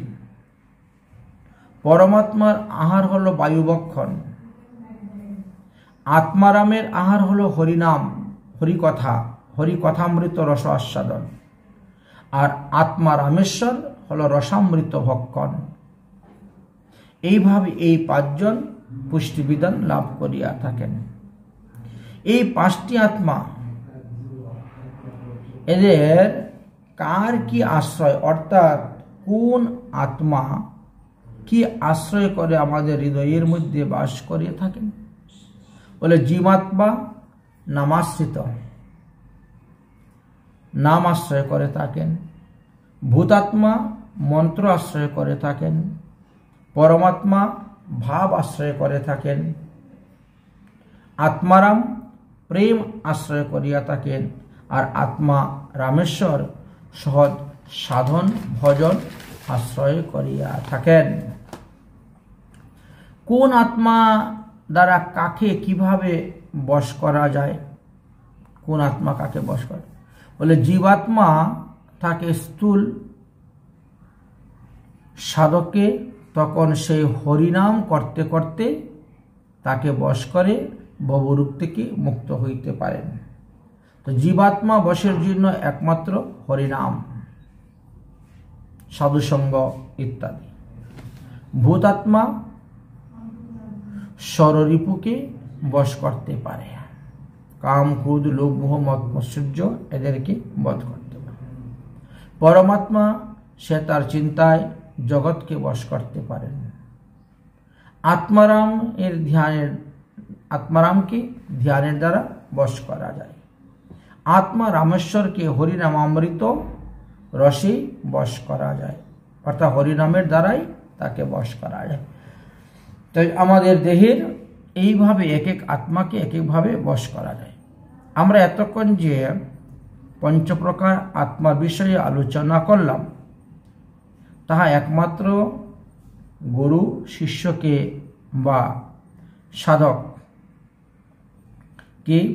S1: পরমাত্মার আহার হলো বায়ুবক্ষণ, আত্মারামের আহার হলো হরিনাম হরিকথা হরিকথামৃত রস আস্বাদন, আর আত্মা রামেশ্বর হলো রসামৃত ভক্ষণ। এইভাবে এই 5 জন পুষ্টিবিধান লাভ করিয়া থাকেন। এই 5টি আত্মা, এদের কার কি আশ্রয়, অর্থাৎ কোন আত্মা কি আশ্রয় করে আমাদের হৃদয়ের মধ্যে বাস করিয়া থাকেন? বলে জীবাত্মা নামাশ্রিত, নাম আশ্রয় করে থাকেন। ভূতাত্মা মন্ত্র আশ্রয় করে থাকেন। পরমাত্মা ভাব আশ্রয় করে থাকেন। আত্মারাম প্রেম আশ্রয় করিয়া থাকেন। আর আত্মা রামেশ্বর সহজ সাধন ভজন আশ্রয় করিয়া থাকেন। কোন আত্মা দ্বারা কাকে কিভাবে বশ করা যায়? কোন আত্মা কাকে বশ করে? বলে জীবাত্মা থাকে স্থূল সাধকে, তখন সেই হরিনাম করতে করতে তাকে বশ করে ভবরূপ থেকে মুক্ত হইতে পারেন। তো জীবাত্মা বশের জন্য একমাত্র হরিনাম, সাধুসঙ্গ ইত্যাদি। ভূতাত্মা ষড়রিপুকে বশ করতে পারে, কাম ক্রোধ লোভ মোহ মদ মৎসর্য এদেরকে বধ করতে পারে। পরমাত্মা সে তার চিন্তায় জগৎকে বশ করতে পারেন। আত্মারামকে ধ্যানের দ্বারা বশ করা যায়। আত্মা রামেশ্বরকে হরিনামামৃত রসে বশ করা যায়, অর্থাৎ হরিনামের দ্বারাই তাকে বশ করা যায়। তাই আমাদের দেহের এইভাবে এক এক আত্মাকে এক একভাবে বশ করা যায়। আমরা এতক্ষণ যে পঞ্চপ্রকার আত্মার বিষয়ে আলোচনা করলাম, তাহা একমাত্র গুরু শিষ্যকে বা সাধককে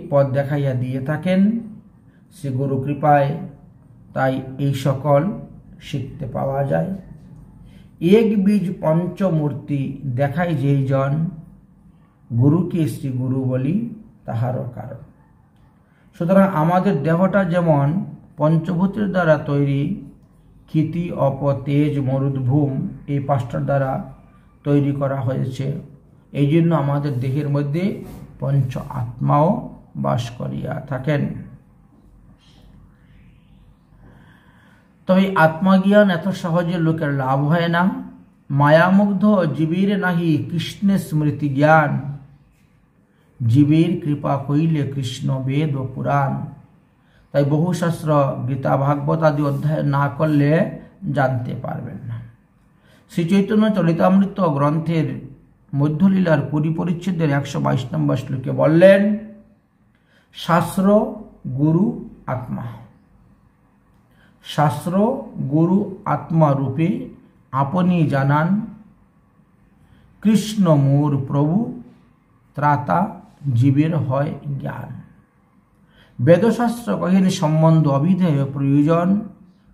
S1: পথ দেখাইয়া দিয়ে থাকেন। সে গুরু কৃপায় তাই এই সকল শিখতে পাওয়া যায়। এক বীজ পঞ্চমূর্তি দেখায় যেই জন, গুরুকে শ্রী গুরু বলি তাহারও কারণ। সুতরাং আমাদের দেহটা যেমন পঞ্চভূতের দ্বারা তৈরি, ক্ষিতি অপ তেজ মরুদ ভূম এই 5টার দ্বারা তৈরি করা হয়েছে। এই জন্য আমাদের দেহের মধ্যে পঞ্চ আত্মাও বাস করিয়া থাকেন। তবে আত্মজ্ঞান এত সহজে লোকের লাভ হয় না। মায়ামুগ্ধ জীবের নাহি কৃষ্ণের স্মৃতি জ্ঞান, জীবের কৃপা কইলে কৃষ্ণ বেদ ও পুরাণ। তাই বহু শাস্ত্র গীতা ভাগবত আদি অধ্যায় না করলে জানতে পারবেন না। শ্রী চৈতন্য চরিতামৃত গ্রন্থের মধ্যলীলার 20 পরিচ্ছেদের 122 নম্বর শ্লোকে বললেন, শাস্ত্র গুরু আত্মা, শাস্ত্র গুরু আত্মা রূপে আপনি জানান, কৃষ্ণ মোর প্রভু ত্রাতা জীবের হয় জ্ঞান। বেদশাস্ত্র কহেন সম্বন্ধ অবিধেয় প্রয়োজন,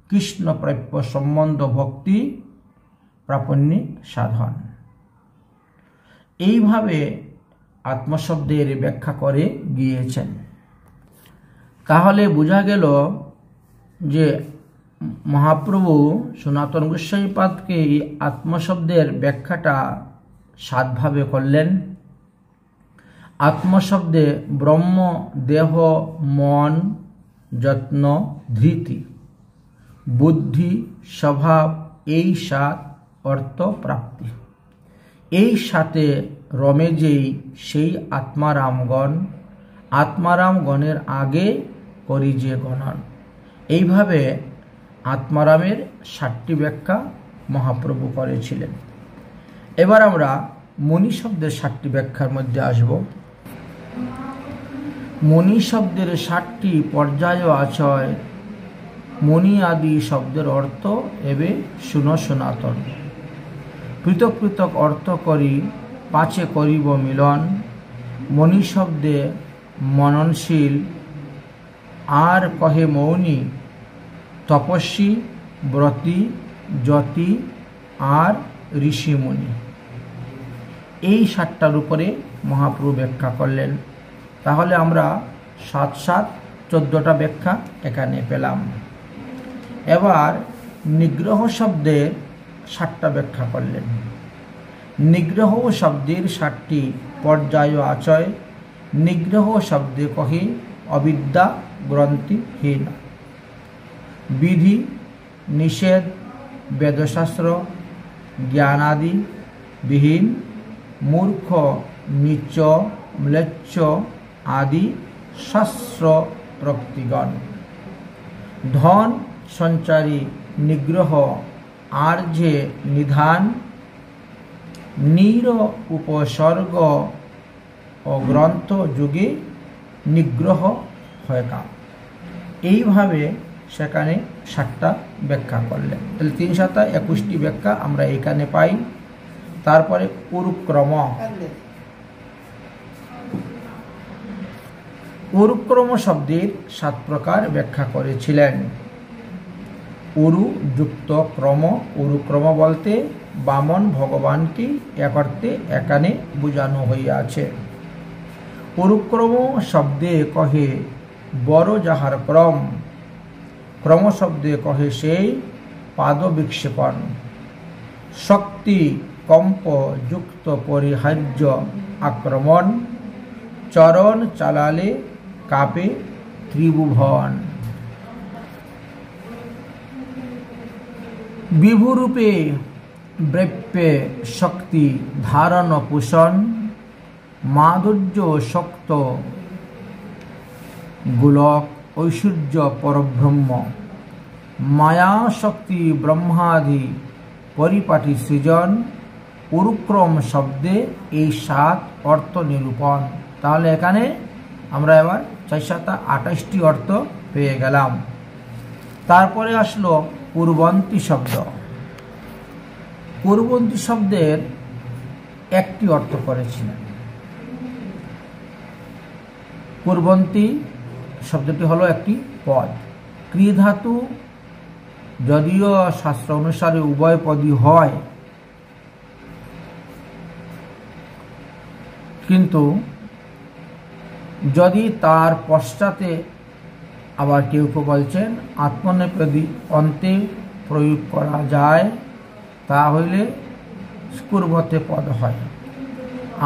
S1: কৃষ্ণ প্রাপ্য সম্বন্ধ ভক্তি প্রাপণ্যিক সাধন। এইভাবে আত্মশব্দের ব্যাখ্যা করে গিয়েছেন। তাহলে বোঝা গেল যে মহাপ্রভু সনাতন গোস্বামীপাদকে এই আত্মশব্দের ব্যাখ্যাটা সাতভাবে করলেন। আত্মশব্দে ব্রহ্ম, দেহ, মন, যত্ন, ধৃতি, বুদ্ধি, স্বভাব, এই সাত অর্থ প্রাপ্তি। এই সাথে রমে যেই সেই আত্মারামগণ, আত্মারামগণের আগে করি যে গণন। এইভাবে আত্মারামের 7টি ব্যাখ্যা মহাপ্রভু করেছিলেন। এবার আমরা মণি শব্দের 7টি ব্যাখ্যার মধ্যে আসব। মণি শব্দের 7টি পর্যায় আছয়। মণি আদি শব্দের অর্থ এবে শুনো সনাতন। পৃথক পৃথক অর্থ করি পাছে করিব মিলন। মণি শব্দে মননশীল, আর কহে মৌনী, তপস্বী, ব্রতী, যতি আর ঋষিমুনি। এই 7টার উপরে মহাপ্রভু ব্যাখ্যা করলেন। তাহলে আমরা 7 7 14টা ব্যাখ্যা এখানে পেলাম। এবার নিগ্রহ শব্দের 7টা ব্যাখ্যা করলেন। নিগ্রহ শব্দের 7টি পর্যায় আছয়। নিগ্রহ শব্দে কহে অবিদ্যা গ্রন্থিহীন, বিধি নিষেধ বেদশাস্ত্র জ্ঞানাদি বিহীন, মূর্খ, নীচ, ম্লেচ্ছ আদি শাস্ত্র প্রক্তিগণ। ধন সঞ্চারী নিগ্রহ, আর যে নিধান, নির উপসর্গ ও গ্রন্থ যুগে নিগ্রহ হয় কাম। এইভাবে সেখানে 7টা ব্যাখ্যা করলেন। তাহলে 3 7 21টি ব্যাখ্যা আমরা এখানে পাই। তারপরে উরুক্রম। উরুক্রম শব্দের 7 প্রকার ব্যাখ্যা করেছিলেন। উরু যুক্ত ক্রম। উরুক্রম বলতে বামন ভগবানকে এক অর্থে এখানে বোঝানো হইয়াছে। উরুক্রম শব্দে কহে বড় যাহার ক্রম। ক্রম শব্দে কহে সেই পাদ বিক্ষেপণ। শক্তি কম্প যুক্ত পরিহার্য আক্রমণ। চরণ চালালে কাপে ত্রিভুবন। বিভুরূপে ব্রেপ্যে শক্তি ধারণ পোষণ। মাধুর্য শক্ত গোলক ঐশ্বর্য পরব্রহ্ম। মায়া শক্তি ব্রহ্মাদি পরিপাটি সৃজন। উরুক্রম শব্দে এই 7 অর্থ নিরূপণ। তাহলে এখানে আমরা এবার 4 7 28টি অর্থ পেয়ে গেলাম। তারপরে আসলো পূর্বন্তী শব্দ। পূর্বন্তী শব্দের 1টি অর্থ করেছিলেন। পূর্বন্তী শব্দটি হলো একটি পদ। ক্রিধাতু যদিও শাস্ত্র অনুসারে উভয় পদই হয়, কিন্তু যদি তার পশ্চাতে আবার কেউ কেউ বলছেন আত্মনেপদী অন্তে প্রয়োগ করা যায়, তাহলে স্কুর্বতে পদ হয়।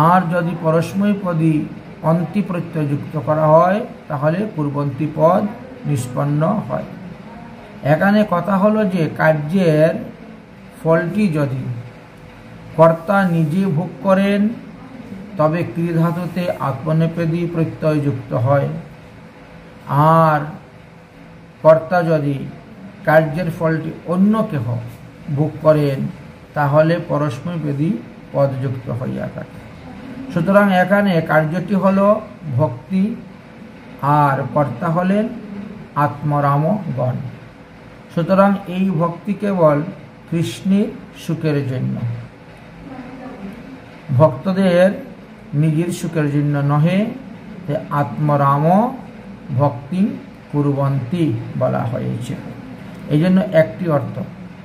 S1: আর যদি পরস্মৈপদী অন্তি প্রত্যয় যুক্ত করা হয় তাহলে পূর্বন্তী পদ নিষ্পন্ন হয়। এখানে কথা হলো যে কার্যের ফলটি যদি কর্তা নিজে ভোগ করেন তবে ক্রিধাতুতে আত্মনেপদী প্রত্যয় যুক্ত হয়। আর কর্তা যদি কার্যের ফলটি অন্য কেহ ভোগ করেন তাহলে পরস্মৈপদী পদ যুক্ত হইয়া থাকে। সুতরাং এখানে কার্যটি হলো ভক্তি আর কর্তা হলেন আত্মরামগণ। সুতরাং এই ভক্তি কেবল কৃষ্ণের সুখের জন্য, ভক্তদের নিজের সুখের জন্য নহে। আত্মরাম ভক্তি কুর্বন্তী বলা হয়েছে। এই জন্য 1টি অর্থ।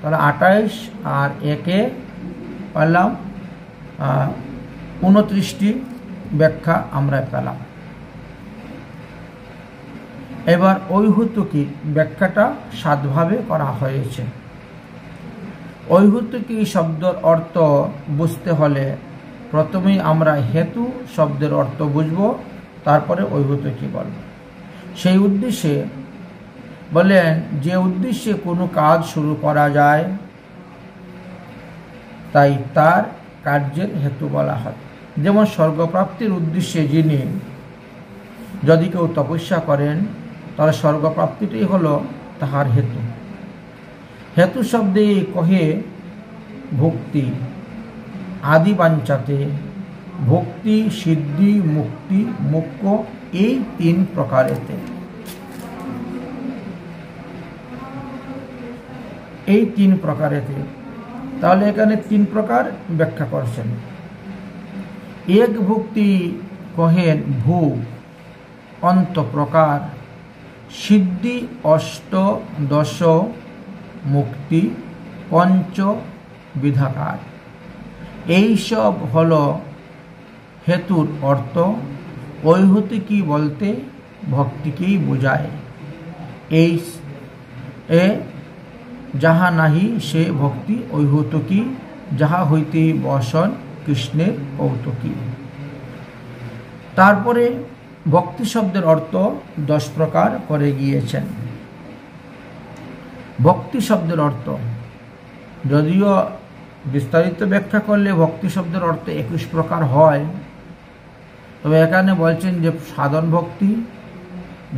S1: তাহলে 28 আর 1 পেলাম 29টি ব্যাখ্যা আমরা পেলাম। এবার ঐহুতুকি ব্যাখ্যাটা 7 ভাবে করা হয়েছে। ঐহুতুকি শব্দের অর্থ বুঝতে হলে প্রথমেই আমরা হেতু শব্দের অর্থ বুঝব, তারপরে ঐহুতুকি বলব। সেই উদ্দেশ্যে বলেন, যে উদ্দেশ্যে কোনো কাজ শুরু করা যায় তাই তার কার্যের হেতু বলা হয়। যেমন স্বর্গপ্রাপ্তির উদ্দেশ্যে যিনি যদি কেউ তপস্যা করেন তাহলে স্বর্গপ্রাপ্তিটাই হলো তাহার হেতু। হেতু শব্দে কহে ভক্তি আদি বাঞ্চাতে, ভক্তি সিদ্ধি মুক্তি মোক্ষ এই 3 প্রকারেতে। এই 3 প্রকারেতে তাহলে এখানে 3 প্রকার ব্যাখ্যা করছেন। এক ভক্তি কহেন ভূ অন্ত প্রকার, সিদ্ধি অষ্টদশ, মুক্তি পঞ্চ বিধাকার। এইসব হলো হেতুর অর্থ। ঐহুতিকি বলতে ভক্তিকেই বোঝায়। এই যাহা নাহি সে ভক্তি ঐহুতুকি, যাহা হইতে বসন কৃষ্ণের কৌতুকী। তারপরে ভক্তি শব্দের অর্থ 10 প্রকার করে গিয়েছেন। ভক্তি শব্দের অর্থ যদিও বিস্তারিত ব্যাখ্যা করলে ভক্তি শব্দের অর্থ 21 প্রকার হয়, তবে এখানে বলছেন যে সাধন ভক্তি,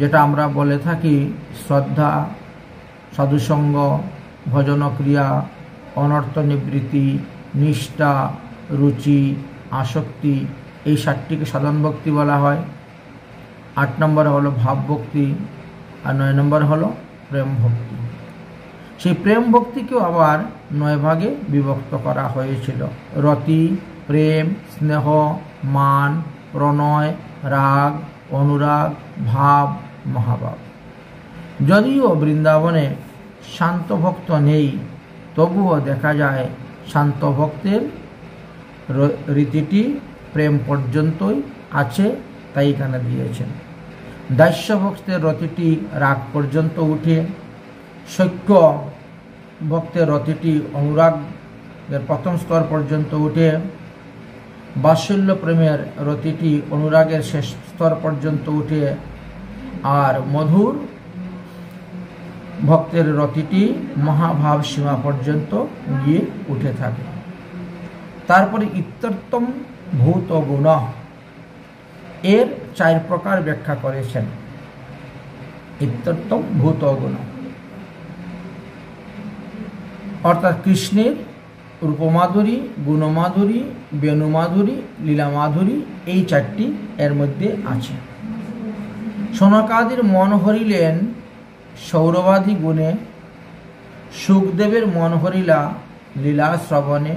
S1: যেটা আমরা বলে থাকি শ্রদ্ধা, সাধুসঙ্গ, ভজন ক্রিয়া, অনর্থ নিবৃত্তি, নিষ্ঠা, রুচি, আসক্তি, এই 7টিকে সাধন ভক্তি বলা হয়। 8 নম্বরে হলো ভাব ভক্তি, আর 9 নম্বরে হলো প্রেম ভক্তি। সেই প্রেম ভক্তিকেও আবার 9 ভাগে বিভক্ত করা হয়েছিল। রতি, প্রেম, স্নেহ, মান, প্রণয়, রাগ, অনুরাগ, ভাব, মহাভাব। যদিও বৃন্দাবনে শান্ত ভক্ত নেই, তবুও দেখা যায় শান্ত ভক্তের রীতিটি প্রেম পর্যন্তই আছে, তাই এখানে দিয়েছেন। দাস্য ভক্তের রতিটি রাগ পর্যন্ত উঠে, সৈক্য ভক্তের রতিটি অনুরাগের প্রথম স্তর পর্যন্ত উঠে, বাৎসল্য প্রেমের রতিটি অনুরাগের শেষ স্তর পর্যন্ত উঠে, আর মধুর ভক্তের রতিটি মহাভাব সীমা পর্যন্ত গিয়ে উঠে থাকে। তারপরে ইত্যর্থম ভূত গুণ এর 4 প্রকার ব্যাখ্যা করেছেন। ইত্যর্থম ভূত গুণ অর্থাৎ কৃষ্ণের রূপমাধুরী, গুণমাধুরী, বেণুমাধুরী, লীলামাধুরী, এই 4টি এর মধ্যে আছে। সনকাদির মন হরিলেন সৌরবাদী গুণে, সুখদেবের মন হরিলা লীলা শ্রবণে,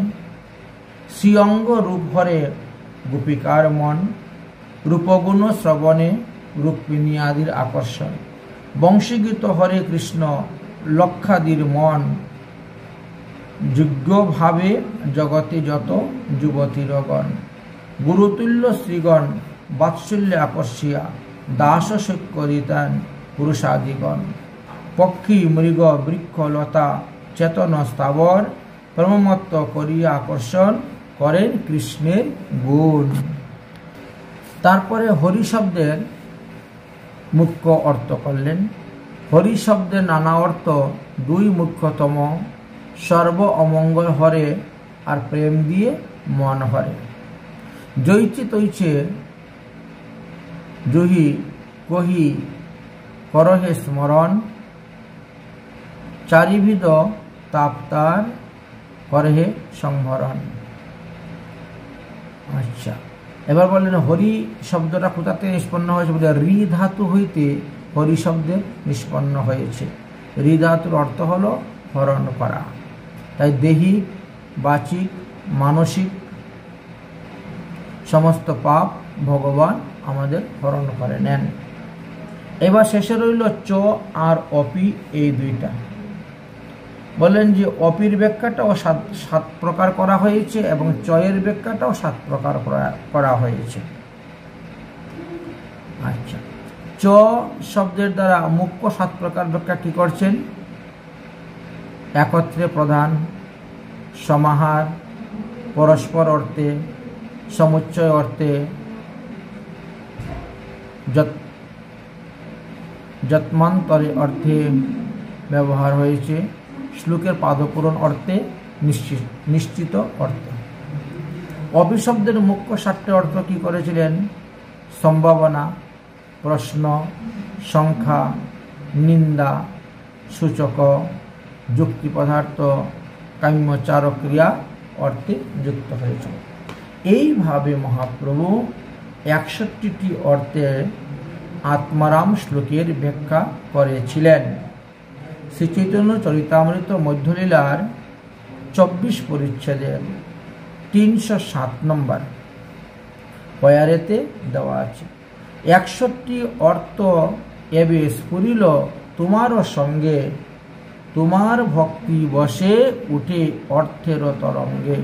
S1: শ্রীঅঙ্গ রূপ হরে গোপিকার মন, রূপগুণ শ্রবণে রূপিণী আদির আকর্ষণ, বংশীগীত হরে কৃষ্ণ লক্ষাদির মন, যোগ্যভাবে জগতে যত যুবতীরগণ, গুরুতুল্য শ্রীগণ বাৎসল্যে আকর্ষিয়া, দাস সৈক্যরিতান পুরুষাদিগণ, পক্ষী মৃগ বৃক্ষ লতা চেতন স্থাবর, ব্রহ্মমত্ত করিয়া আকর্ষণ করেন কৃষ্ণের গুণ। তারপরে হরি শব্দের মুখ্য অর্থ করলেন। হরি শব্দের নানা অর্থ 2 মুখ্যতম, সর্ব অমঙ্গল হরে আর প্রেম দিয়ে মন হরে। জৈচে তৈচে জুহি কহি করহে স্মরণ, চারিবিধ তাপতার করহে সংহরণ। আচ্ছা, এবার বললেন হরি শব্দটা কোথাতে নিষ্পন্ন হয়েছে, বলে রি ধাতু হইতে হরি শব্দের নিষ্পন্ন হয়েছে। রি ধাতুর অর্থ হলো হরণ করা, তাই দেহি, বাচিক, মানসিক সমস্ত পাপ ভগবান আমাদের হরণ করে নেন। এবার শেষে রইল চ আর অপি, এই 2টা। বলেন যে অপির ব্যাখ্যাটাও সাত প্রকার করা হয়েছে এবং চয়ের ব্যাখ্যাটাও 7 প্রকার করা হয়েছে। আচ্ছা, চ শব্দের দ্বারা মুখ্য 7 প্রকার ব্যাখ্যা কি করছেন? একত্রে প্রধান, সমাহার, পরস্পর অর্থে, সমুচ্চয় অর্থে, যৎমান্তরে অর্থে ব্যবহার হয়েছে, শ্লোকের পাদপূরণ অর্থে, নিশ্চিত অর্থে। অভিশব্দের মুখ্য 7টি অর্থ কি করেছিলেন? সম্ভাবনা, প্রশ্ন, সংখ্যা, নিন্দা, সূচক, যুক্তি পদার্থ, কাম্য চারক ক্রিয়া অর্থে যুক্ত হয়েছিল। এইভাবে মহাপ্রভু 61টি অর্থে আত্মারাম শ্লোকের ব্যাখ্যা করেছিলেন। শ্রী চৈতন্য চরিতামৃত মধ্যলীলার 24 পরিচ্ছেদের 307 নম্বর পয়ারেতে দেওয়া আছে। 61টি অর্থ এবে স্ফুরিল তোমারও সঙ্গে, তোমার ভক্তি বসে উঠে অর্থের তরঙ্গে।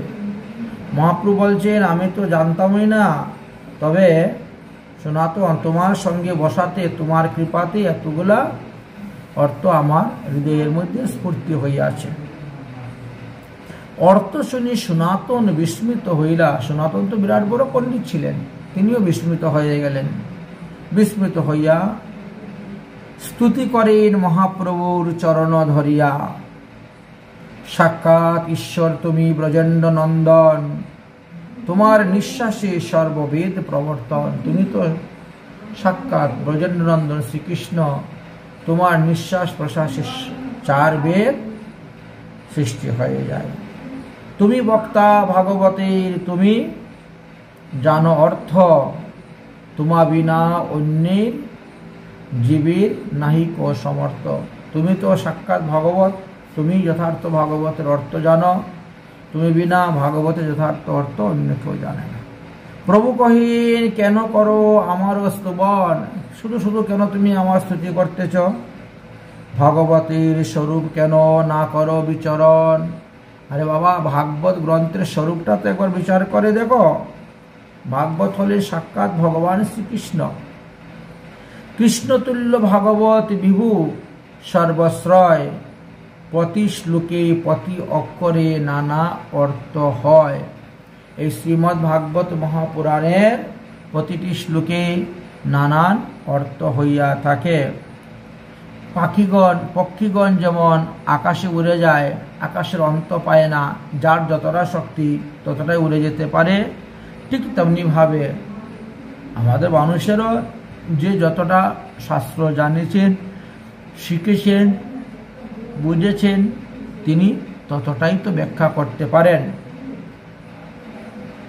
S1: মহাপ্রভু বলছেন, আমি তো জানতামই না, তবে সনাতন তোমার সঙ্গে বসাতে, তোমার কৃপাতে এতগুলা অর্থ আমার হৃদয়ের মধ্যে স্ফূর্তি হইয়াছে। অর্থ শুনি সনাতন বিস্মিত হইলা। সনাতন তো বিরাট বড় পণ্ডিত ছিলেন, তিনিও বিস্মিত হয়ে গেলেন। বিস্মিত হইয়া স্তুতি করেন মহাপ্রভুর চরণ ধরিয়া। সাক্ষাৎ ঈশ্বর তুমি ব্রজেন্দ্র নন্দন, তোমার নিঃশ্বাসে সর্ববেদ প্রবর্তন। তুমি তো সাক্ষাৎ ব্রজেন্দ্র নন্দন শ্রীকৃষ্ণ, তোমার নিঃশ্বাস প্রশ্বাসে 4 বেদ সৃষ্টি হয়ে যায়। তুমি বক্তা ভাগবতের, তুমি জানো অর্থ, তোমা বিনা অন্যের জীবের নাহি কো সমর্থ। তুমি তো সাক্ষাৎ ভাগবত, তুমি যথার্থ ভাগবতের অর্থ জানো, তুমি বিনা ভাগবতের যথার্থ অর্থ অন্য কেউ জানে না। প্রভু কহিন, কেন করো আমার স্তুবন? শুধু শুধু কেন তুমি আমার স্তুতি করতেছ? ভাগবতের স্বরূপ কেন না করো বিচরণ? আরে বাবা, ভাগবত গ্রন্থের স্বরূপটা তো একবার বিচার করে দেখো। ভাগবত হলে সাক্ষাৎ ভগবান শ্রীকৃষ্ণ। কৃষ্ণতুল্য ভাগবত বিভু সর্বশ্রয়, প্রতি শ্লোকে প্রতি অক্ষরে নানা অর্থ হয়। এই শ্রীমদ্ ভাগবত মহাপুরাণের প্রতিটি শ্লোকে নানান অর্থ হইয়া থাকে। পক্ষীগণ যেমন আকাশে উড়ে যায়, আকাশের অন্ত পায় না, যার যতটা শক্তি ততটাই উড়ে যেতে পারে, ঠিক তেমনিভাবে আমাদের মানুষেরও যে যতটা শাস্ত্র জানিয়েছেন, শিখেছেন, বুঝেছেন, তিনি ততটাই তো ব্যাখ্যা করতে পারেন।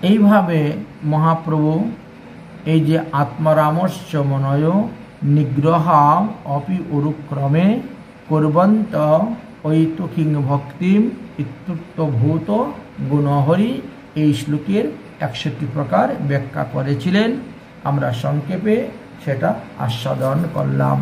S1: এইভাবে মহাপ্রভু এই যে আত্মারামস্য মনয় নিগ্রহাম অপি উরুক্রমে কুর্বন্ত ঐতুকিং ভক্তিম ইত্যুক্তভূত গুণহরি, এই শ্লোকের 61 প্রকার ব্যাখ্যা করেছিলেন। আমরা সংক্ষেপে সেটা আস্বাদন করলাম।